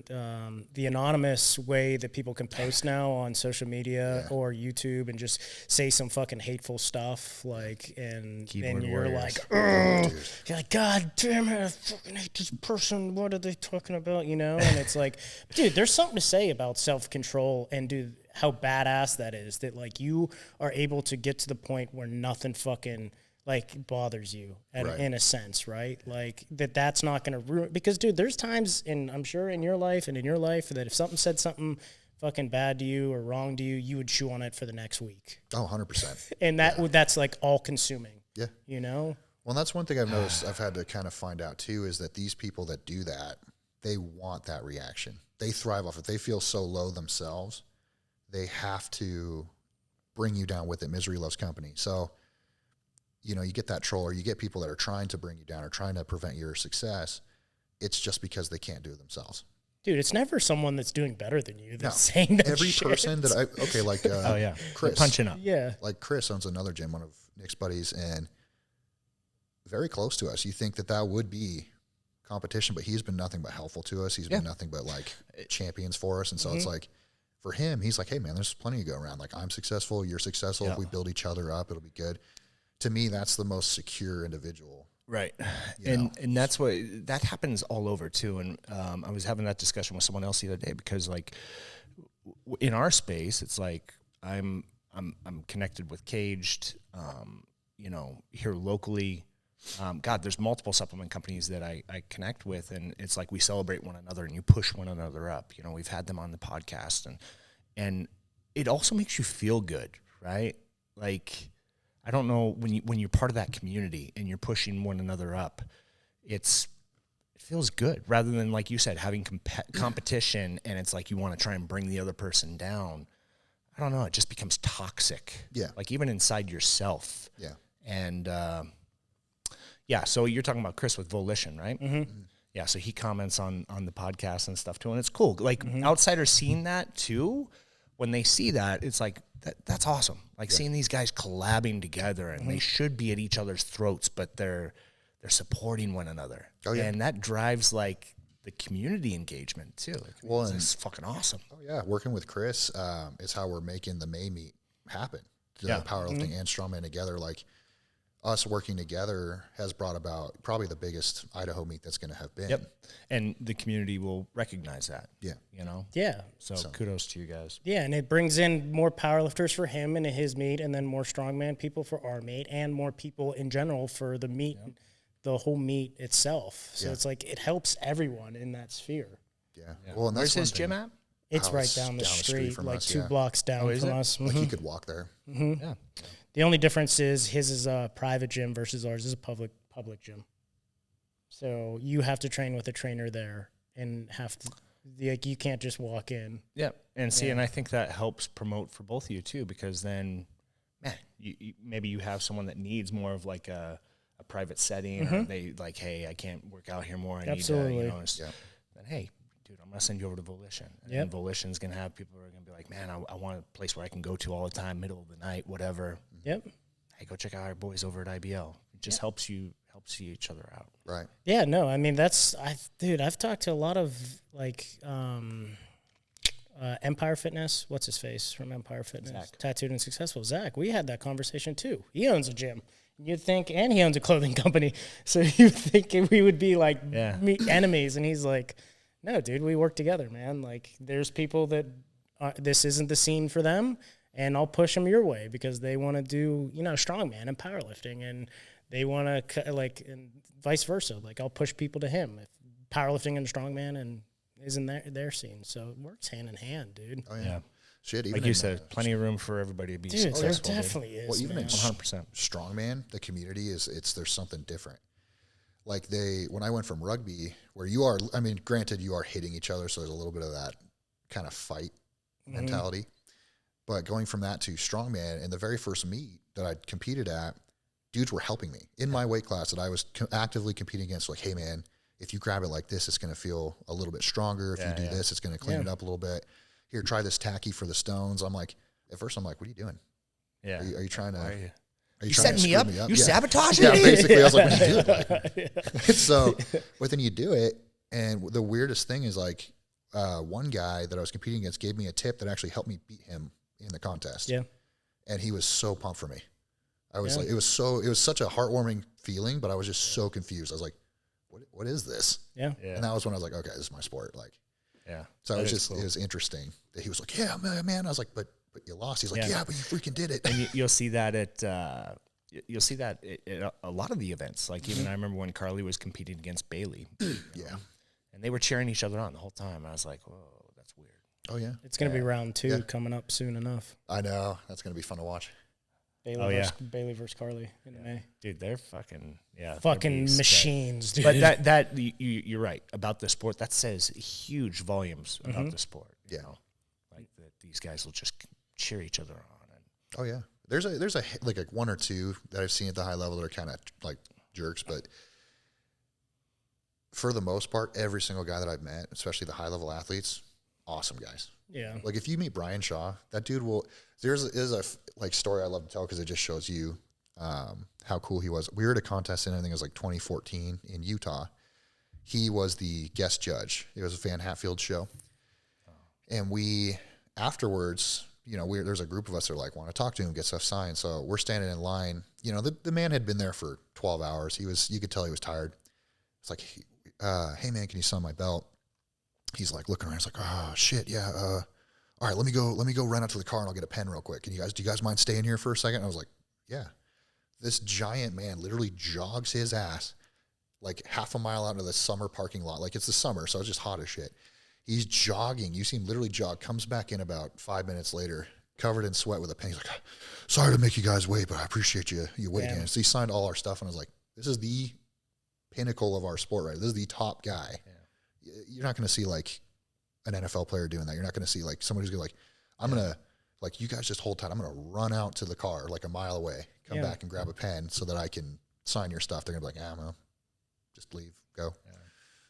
the anonymous way that people can post now on social media or YouTube and just say some fucking hateful stuff, like, and Keyboard then you're warriors. like, oh, you're like, God damn it, I fucking hate this person. What are they talking about? You know, and it's like, dude, there's something to say about self-control and dude, how badass that is. That like you are able to get to the point where nothing fucking like bothers you in a sense, right? Like that's not going to ruin, because dude, there's times I'm sure in your life and in your life that if something said something fucking bad to you or wrong to you, you would chew on it for the next week. Oh, 100%. And that's like all consuming. Yeah. You know? Well, that's one thing I've noticed I've had to kind of find out too, is that these people that do that, they want that reaction. They thrive off it. They feel so low themselves. They have to bring you down with it. Misery loves company. So, you know, you get that troll, or you get people that are trying to bring you down or trying to prevent your success. It's just because they can't do it themselves. Dude, it's never someone that's doing better than you that's saying that every shit. person that like Oh yeah, Chris, punching up. Yeah. Like Chris owns another gym, one of Nick's buddies, and very close to us. You think that would be competition, but he's been nothing but helpful to us. He's been nothing but like champions for us. And so it's like, for him, he's like, hey man, there's plenty to go around. Like, I'm successful, you're successful. If we build each other up, it'll be good. To me, that's the most secure individual. Right. And that's what, that happens all over too. And I was having that discussion with someone else the other day, because like in our space, it's like I'm connected with Caged, you know, here locally. God, there's multiple supplement companies that I connect with, and it's like we celebrate one another and you push one another up. You know, we've had them on the podcast, and it also makes you feel good, right? Like, I don't know, when you're part of that community and you're pushing one another up, it feels good, rather than, like you said, having competition and it's like you want to try and bring the other person down. I don't know, it just becomes toxic. Yeah. Like even inside yourself. Yeah. And yeah, so you're talking about Chris with Volition, right? Mm-hmm. Yeah, so he comments on the podcast and stuff too, and it's cool. Like outsiders seeing that too, when they see that, it's like, that's awesome. Like seeing these guys collabing together, and they should be at each other's throats, but they're supporting one another. Oh, yeah. And that drives like the community engagement too. Like, Well, it's fucking awesome. Oh yeah, working with Chris is how we're making the May meet happen. The powerlifting and strongman together, like us working together has brought about probably the biggest Idaho meet that's going to have been. Yep. And the community will recognize that. Yeah. You know? Yeah. So kudos to you guys. Yeah, and it brings in more powerlifters for him and his meet, and then more strongman people for our meet, and more people in general for the meet, the whole meet itself. So it's like it helps everyone in that sphere. Yeah. Well, and that's Where's his gym at? It's right down the street, from like us, 2 blocks down from us. Like you could walk there. Yeah. The only difference is his is a private gym versus ours is a public gym. So you have to train with a trainer there, and like you can't just walk in. Yeah, and see, and I think that helps promote for both of you too, because then, man, maybe you have someone that needs more of like a private setting, or they like, hey, I can't work out here more. I need to, you know, then hey, dude, I'm gonna send you over to Volition. And Volition's gonna have people who are gonna be like, man, I want a place where I can go to all the time, middle of the night, whatever. Yep. Hey, go check out our boys over at IBL. It just helps see each other out. Right. Yeah, no, I mean I've talked to a lot of like Empire Fitness. What's his face from Empire Fitness? Zach. Tattooed and Successful. Zach. We had that conversation too. He owns a gym. You'd think, and he owns a clothing company. So you'd think we would be like enemies, and he's like, no, dude, we work together, man. Like, there's people that this isn't the scene for them, and I'll push them your way because they want to do, you know, strongman and powerlifting, and they want to, like, and vice versa. Like, I'll push people to him if powerlifting and strongman and isn't their scene. So it works hand in hand, dude. Oh yeah. Shit, even Like you said, plenty of room for everybody to be successful. There definitely is. Well, even in 100%. strongman, the community there's something different. Like when I went from rugby, where you are, I mean, granted you are hitting each other, so there's a little bit of that kind of fight mentality. But going from that to strongman, in the very first meet that I competed at, dudes were helping me in my weight class that I was actively competing against. Like, hey man, if you grab it like this, it's going to feel a little bit stronger. If you do this, it's going to clean it up a little bit. Here, try this tacky for the stones. I'm like, at first I'm like, what are you doing? Yeah. Are you trying to? Why are you? Are You trying to setting me screw up? Yeah. You sabotaging Yeah, me? basically, I was like, what are you doing? Like, so, but then you do it, and the weirdest thing is like, one guy that I was competing against gave me a tip that actually helped me beat him in the contest. Yeah. And he was so pumped for me. I was like, it was such a heartwarming feeling, but I was just so confused. I was like, what is this? Yeah. And that was when I was like, okay, this is my sport. Like, Yeah. so it was just, cool. it was interesting that he was like, yeah, man. I was like, but you lost. He's like, yeah, but you freaking did it. And you'll see that at a lot of the events. Like even I remember when Carly was competing against Bailey. Yeah. And they were cheering each other on the whole time. I was like, whoa, that's weird. Oh yeah. It's going to be round 2 coming up soon enough. I know. That's going to be fun to watch. Bailey versus Carly in May. Dude, they're fucking Fucking machines, dude. But that you're right about the sport. That says huge volumes about the sport. You know? Like that these guys will just cheer each other on. And Oh yeah. There's a like one or two that I've seen at the high level that are kind of like jerks, but for the most part, every single guy that I've met, especially the high level athletes, awesome guys. Yeah. Like if you meet Brian Shaw, that dude will. There's a like story I love to tell because it just shows you how cool he was. We were at a contest in I think it was like 2014 in Utah. He was the guest judge. It was a Van Hatfield show, and we afterwards, you know, there's a group of us that are like want to talk to him, get stuff signed. So we're standing in line. You know, the man had been there for 12 hours. You could tell he was tired. It's like, hey man, can you sign my belt? He's like looking around. He's like, oh shit, yeah. All right, let me go run out to the car and I'll get a pen real quick. Do you guys mind staying here for a second? And I was like, yeah. This giant man literally jogs his ass like half a mile out into the summer parking lot. Like it's the summer, so it's just hot as shit. He's jogging. You see him literally jog, comes back in about 5 minutes later, covered in sweat with a pen. He's like, sorry to make you guys wait, but I appreciate you waiting. Yeah. So he signed all our stuff and I was like, this is the pinnacle of our sport, right? This is the top guy. Yeah. You're not going to see like an NFL player doing that. You're not going to see like somebody who's going to like, I'm going to, like, you guys just hold tight. I'm going to run out to the car like a mile away, come back and grab a pen so that I can sign your stuff. They're going to be like, well, just leave, go. Yeah.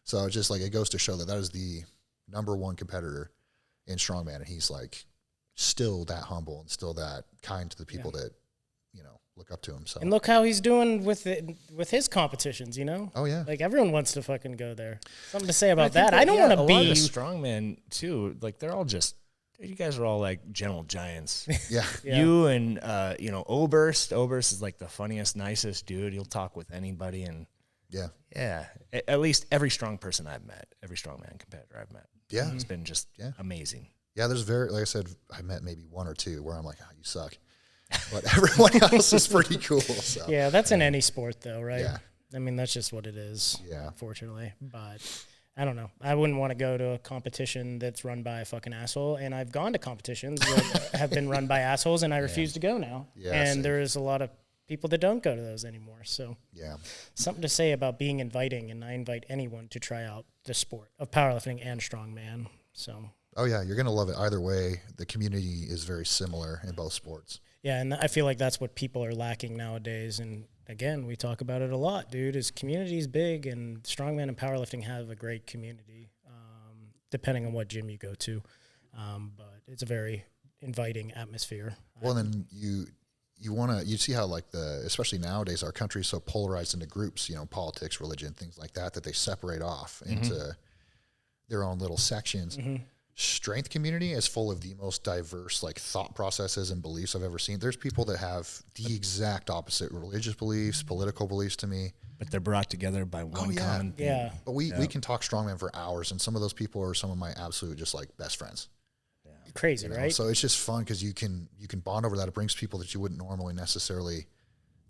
So it's just like, it goes to show that is the number one competitor in Strongman. And he's like still that humble and still that kind to the people that, you know, look up to him. So, and look how he's doing with his competitions, you know? Oh yeah. Like everyone wants to fucking go there. Something to say about that. I don't want to be a lot of strongmen too. Like they're all just, you guys are all like gentle giants. Yeah. You and, you know, Oberst is like the funniest, nicest dude. He'll talk with anybody. And yeah. At least every strong person I've met, every strongman competitor I've met. Yeah. It's been just amazing. Yeah. There's like I said, I met maybe one or two where I'm like, oh, you suck. But everyone else is pretty cool. So. Yeah. That's in any sport though, right? Yeah. I mean, that's just what it is. Yeah. Unfortunately. But I don't know. I wouldn't want to go to a competition that's run by a fucking asshole. And I've gone to competitions that have been run by assholes, and I refuse to go now. Yeah, and there is a lot of people that don't go to those anymore. So something to say about being inviting, and I invite anyone to try out the sport of powerlifting and strongman. So. Oh yeah, you're gonna love it either way. The community is very similar in both sports. Yeah, and I feel like that's what people are lacking nowadays. And again, we talk about it a lot, dude, is community is big, and strongman and powerlifting have a great community, depending on what gym you go to. But it's a very inviting atmosphere. Well, then you see how like especially nowadays, our country is so polarized into groups, you know, politics, religion, things like that they separate off into their own little sections. Strength community is full of the most diverse like thought processes and beliefs I've ever seen. There's people that have the exact opposite religious beliefs, political beliefs to me, but they're brought together by one common thing. Yeah. But we can talk strongman for hours, and some of those people are some of my absolute just like best friends. Yeah. Crazy, you know? Right? So it's just fun because you can bond over that. It brings people that you wouldn't normally necessarily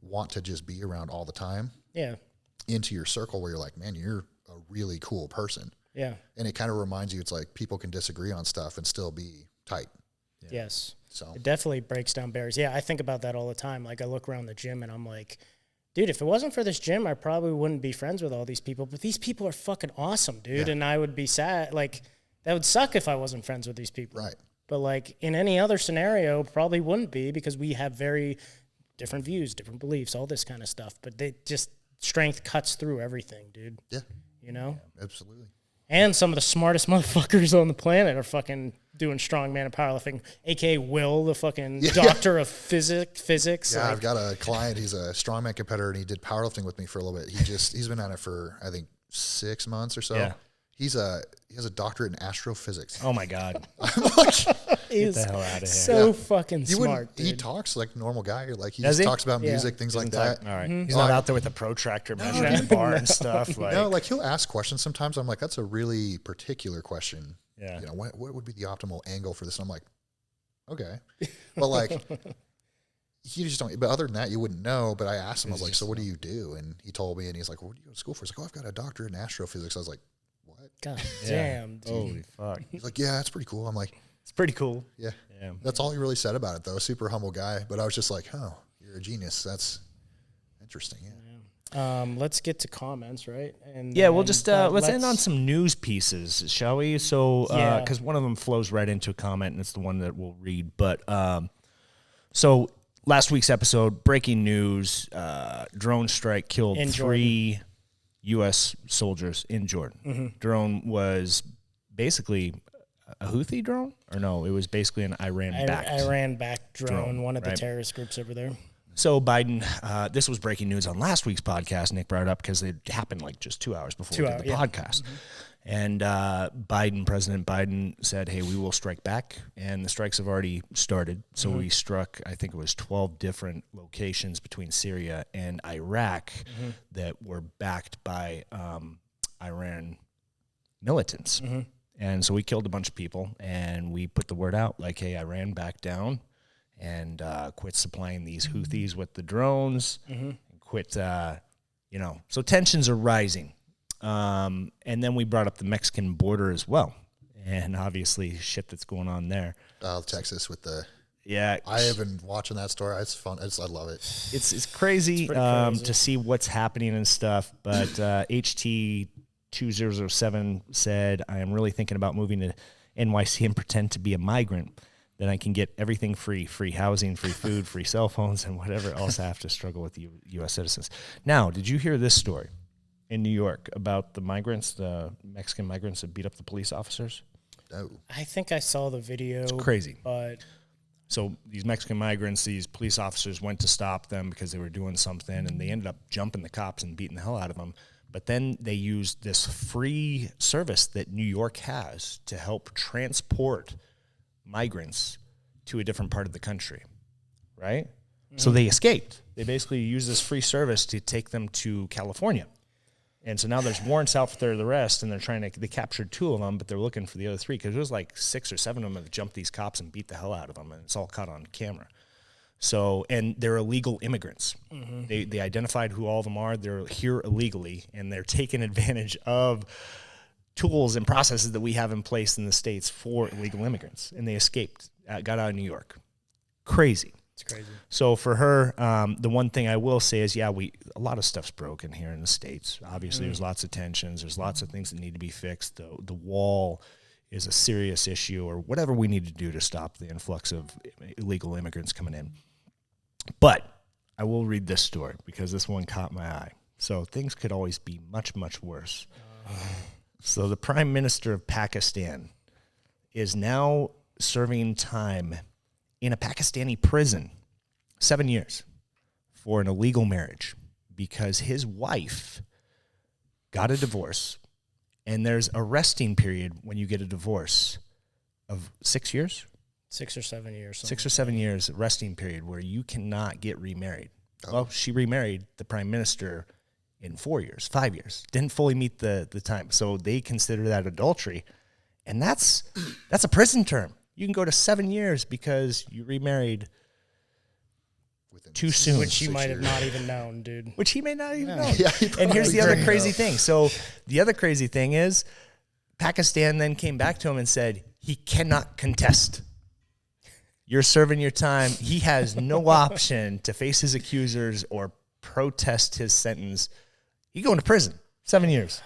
want to just be around all the time. Yeah. Into your circle where you're like, man, you're a really cool person. Yeah. And it kind of reminds you, it's like people can disagree on stuff and still be tight. Yeah. Yes. So it definitely breaks down barriers. Yeah. I think about that all the time. Like I look around the gym and I'm like, dude, if it wasn't for this gym, I probably wouldn't be friends with all these people, but these people are fucking awesome, dude. Yeah. And I would be sad. Like that would suck if I wasn't friends with these people. Right. But like in any other scenario, probably wouldn't be because we have very different views, different beliefs, all this kind of stuff. But they just strength cuts through everything, dude. Yeah. You know? Yeah, absolutely. And some of the smartest motherfuckers on the planet are fucking doing strongman and powerlifting, aka Will, the fucking doctor of physics. Yeah, I've got a client. He's a strongman competitor, and he did powerlifting with me for a little bit. He's been at it for I think 6 months or so. Yeah. He has a doctorate in astrophysics. Oh my God. I'm like, Get the hell out of here. So fucking smart, dude. He talks like a normal guy. Like he Does just he? talks about music, things like that. All right. He's not out there with a protractor measuring the bar and stuff. Like, No, like he'll ask questions sometimes. I'm like, that's a really particular question. Yeah. You know, what would be the optimal angle for this? And I'm like, okay. But like, you just don't, but other than that, you wouldn't know. But I asked him, I was like, so what do you do? And he told me, and he's like, well, what do you go to school for? He's like, oh, I've got a doctorate in astrophysics. I was like, what? God damn, dude. Holy fuck. He's like, yeah, that's pretty cool. I'm like, It's pretty cool. yeah. Yeah. That's all he really said about it, though. Super humble guy. But I was just like, oh, you're a genius. That's interesting. Yeah. Let's get to comments, right? And Yeah, we'll then, just let's end on some news pieces, shall we? So, Yeah. because one of them flows right into a comment, and it's the one that we'll read. But so last week's episode, breaking news: drone strike killed In 3 U.S. soldiers in Jordan. Drone was basically a Houthi drone, or no? It was basically an Iran-backed. Iran-backed drone, one of the right? terrorist groups over there. So Biden, this was breaking news on last week's podcast. Nick brought it up because it happened like just 2 hours before we did the podcast. And President Biden said, hey, we will strike back. And the strikes have already started. So we struck, I think it was 12 different locations between Syria and Iraq that were backed by Iran militants. And so we killed a bunch of people, and we put the word out like, hey, Iran back down and quit supplying these Houthis with the drones, and quit, so tensions are rising. And then we brought up the Mexican border as well, and obviously shit that's going on there. Texas with the... Yeah. I have been watching that story. It's fun. I love it. It's crazy, crazy to see what's happening and stuff, but HT 2007 said, I am really thinking about moving to NYC and pretend to be a migrant. Then I can get everything free housing, free food, free cell phones, and whatever else I have to struggle with U.S. citizens. Now, did you hear this story in New York about the migrants, the Mexican migrants that beat up the police officers? No. I think I saw the video. It's crazy. But so these Mexican migrants, these police officers went to stop them because they were doing something, and they ended up jumping the cops and beating the hell out of them. But then they used this free service that New York has to help transport migrants to a different part of the country, right? So they escaped. They basically used this free service to take them to California. And so now there's warrants out for the rest, and they captured 2 of them, but they're looking for the other 3 because it was like 6 or 7 of them have jumped these cops and beat the hell out of them, and it's all caught on camera. So, and they're illegal immigrants. They identified who all of them are. They're here illegally, and they're taking advantage of tools and processes that we have in place in the States for illegal immigrants. And they escaped, got out of New York. Crazy. it's crazy. So for her, the one thing I will say is, a lot of stuff's broken here in the States. Obviously, there's lots of tensions. There's lots of things that need to be fixed. The wall is a serious issue, or whatever we need to do to stop the influx of illegal immigrants coming in. But I will read this story because this one caught my eye. So things could always be much, much worse. So the Prime Minister of Pakistan is now serving time in a Pakistani prison, 7 years, for an illegal marriage because his wife got a divorce, and there's a resting period when you get a divorce of 6 years? 6 or 7 years. 6 or 7 years resting period where you cannot get remarried. Well, she remarried the prime minister in 4 years, 5 years. Didn't fully meet the time. So they consider that adultery. And that's a prison term. You can go to 7 years because you remarried too soon. Which you might have not even known, dude. Which he may not even know. Yeah, And here's the other crazy thing. So the other crazy thing is Pakistan then came back to him and said he cannot contest. You're serving your time. He has no option to face his accusers or protest his sentence. He's going to prison. 7 years.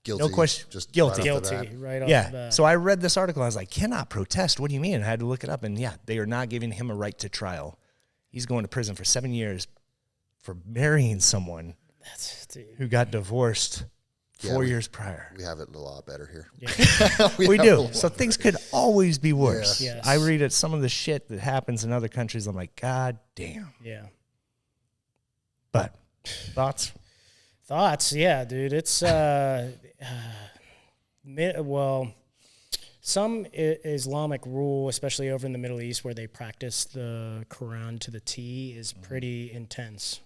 Guilty. No question. Just Guilty. right off the Guilty, bat. right off the Yeah. bat. So I read this article. I was like, cannot protest. What do you mean? I had to look it up. And they are not giving him a right to trial. He's going to prison for 7 years for marrying someone Dude. who got divorced 4 years prior. We have it a lot better here. Yeah. We do. So things could always be worse. Yeah. Yes. I read at some of the shit that happens in other countries. I'm like, God damn. Yeah. But thoughts? Yeah, dude. It's well, some Islamic rule, especially over in the Middle East where they practice the Quran to the T, is pretty intense.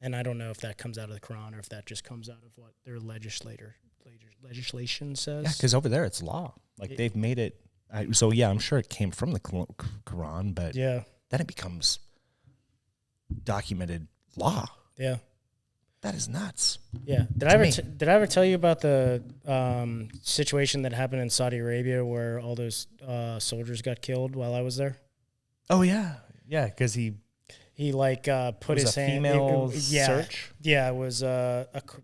And I don't know if that comes out of the Quran or if that just comes out of what their legislation says. Yeah, because over there it's law. Like they've made it. So yeah, I'm sure it came from the Quran, but yeah, then it becomes documented law. Yeah. That is nuts. Yeah. Did I ever tell you about the situation that happened in Saudi Arabia where all those soldiers got killed while I was there? Oh yeah, yeah. Because he put his hand. Female search. Yeah, it was.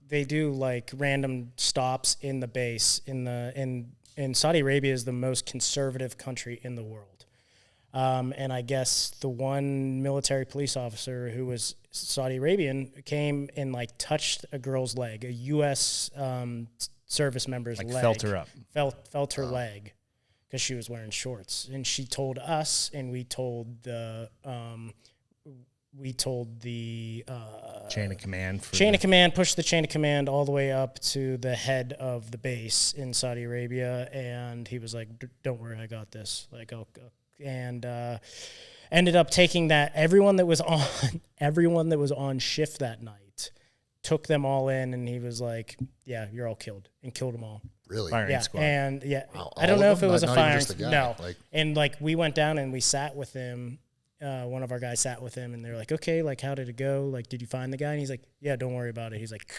They do like random stops in the base in Saudi Arabia is the most conservative country in the world. And I guess the one military police officer who was Saudi Arabian came and like touched a girl's leg, a U.S. Service member's leg. Felt her up. Felt her leg because she was wearing shorts. And she told us, and we told the chain of command. Pushed the chain of command all the way up to the head of the base in Saudi Arabia. And he was like, don't worry, I got this. Like, and ended up taking that everyone that was on shift that night, took them all in, and he was like, yeah, you're all killed, and killed them all. Really? Yeah. Squad. And yeah, wow, I don't know if it was a firing. No. And like we went down and we sat with him. One of our guys sat with him, and they're like, okay, like how did it go? Like, did you find the guy? And he's like, yeah, don't worry about it. He's like,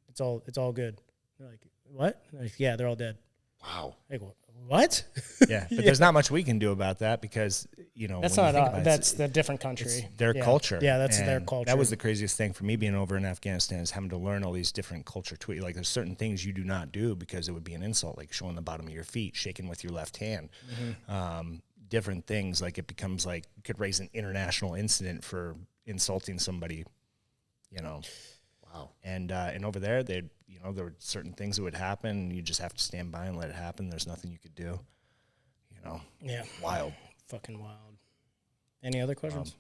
it's all good. They're like, what? They're like, yeah, they're all dead. Wow. Like, what? Yeah, but there's not much we can do about that because, that's not that's the different country. It's their culture. Yeah, that's their culture. That was the craziest thing for me being over in Afghanistan is having to learn all these different culture tweets. Like there's certain things you do not do because it would be an insult, like showing the bottom of your feet, shaking with your left hand. Mm-hmm. Different things, like it becomes like you could raise an international incident for insulting somebody, Wow. And over there, there were certain things that would happen, and you just have to stand by and let it happen. There's nothing you could do. Yeah. Wild. Fucking wild. Any other questions?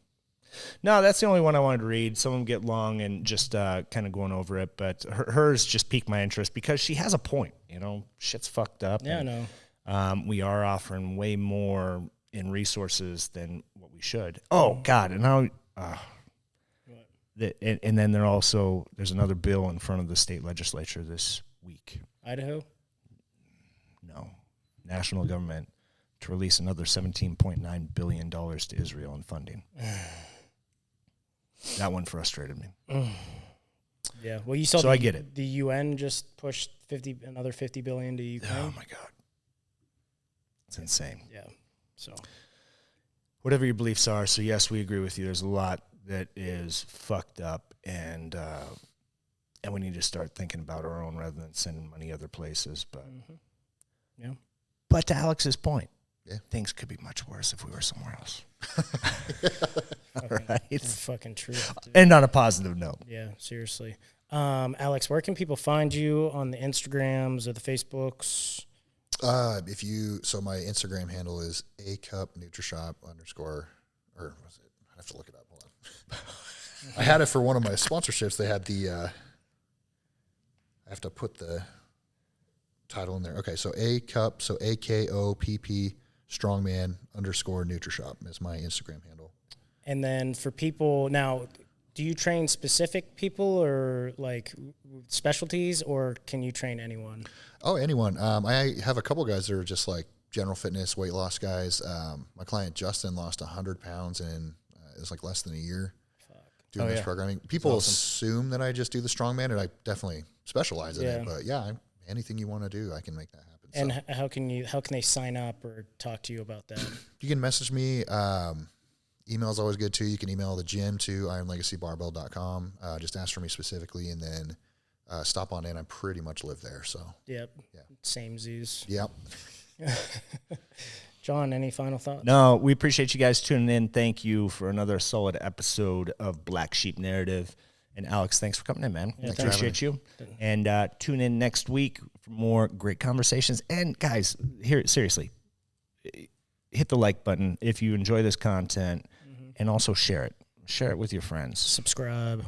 No, that's the only one I wanted to read. Some of them get long and just kind of going over it, but hers just piqued my interest because she has a point. Shit's fucked up. Yeah, and, I know. We are offering way more in resources than what we should. Oh, God. And now... and then there's another bill in front of the state legislature this week. Idaho? No. National government to release another $17.9 billion to Israel in funding. That one frustrated me. Yeah. Well, you saw I get it. The UN just pushed another $50 billion to Ukraine. Oh, my God. It's insane. Yeah. So whatever your beliefs are. So, yes, we agree with you. There's a lot that is fucked up, and we need to start thinking about our own rather than sending money other places. But yeah. But to Alex's point, things could be much worse if we were somewhere else. Right? Fucking truth. Dude. And on a positive note. Yeah, seriously. Alex, where can people find you on the Instagrams or the Facebooks? So my Instagram handle is @ACuppNutriShop _ or was it? I have to look it up. Hold on. I had it for one of my sponsorships. They had the, I have to put the title in there. Okay. So Kopp, so AKOPP Strongman _ NutriShop is my Instagram handle. And then for people now, do you train specific people or like specialties, or can you train anyone? Oh, anyone. I have a couple guys that are just like general fitness, weight loss guys. My client Justin lost 100 pounds in it was like less than a year doing this programming. People assume that I just do the strongman, and I definitely specialize in it. But anything you want to do, I can make that happen. And how can they sign up or talk to you about that? You can message me. Email is always good too. You can email the gym to ironlegacybarbell.com. Just ask for me specifically, and then stop on in. I pretty much live there. So same Z's. Yep. John, any final thoughts? No, we appreciate you guys tuning in. Thank you for another solid episode of Black Sheep Narrative. And Alex, thanks for coming in, man. Yeah, Appreciate you. And tune in next week for more great conversations. And guys, here, seriously, hit the like button if you enjoy this content, and also share it. Share it with your friends. Subscribe.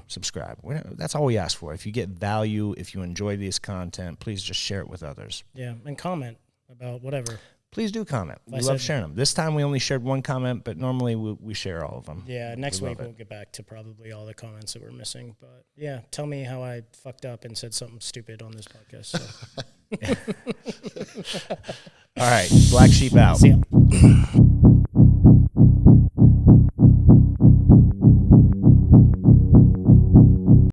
That's all we ask for. If you get value, if you enjoy this content, please just share it with others. Yeah, and comment about whatever. Please do comment. We love sharing them. This time we only shared one comment, but normally we share all of them. Yeah, next week we'll get back to probably all the comments that we're missing. But yeah, tell me how I fucked up and said something stupid on this podcast. So. All right, Black Sheep out. See ya.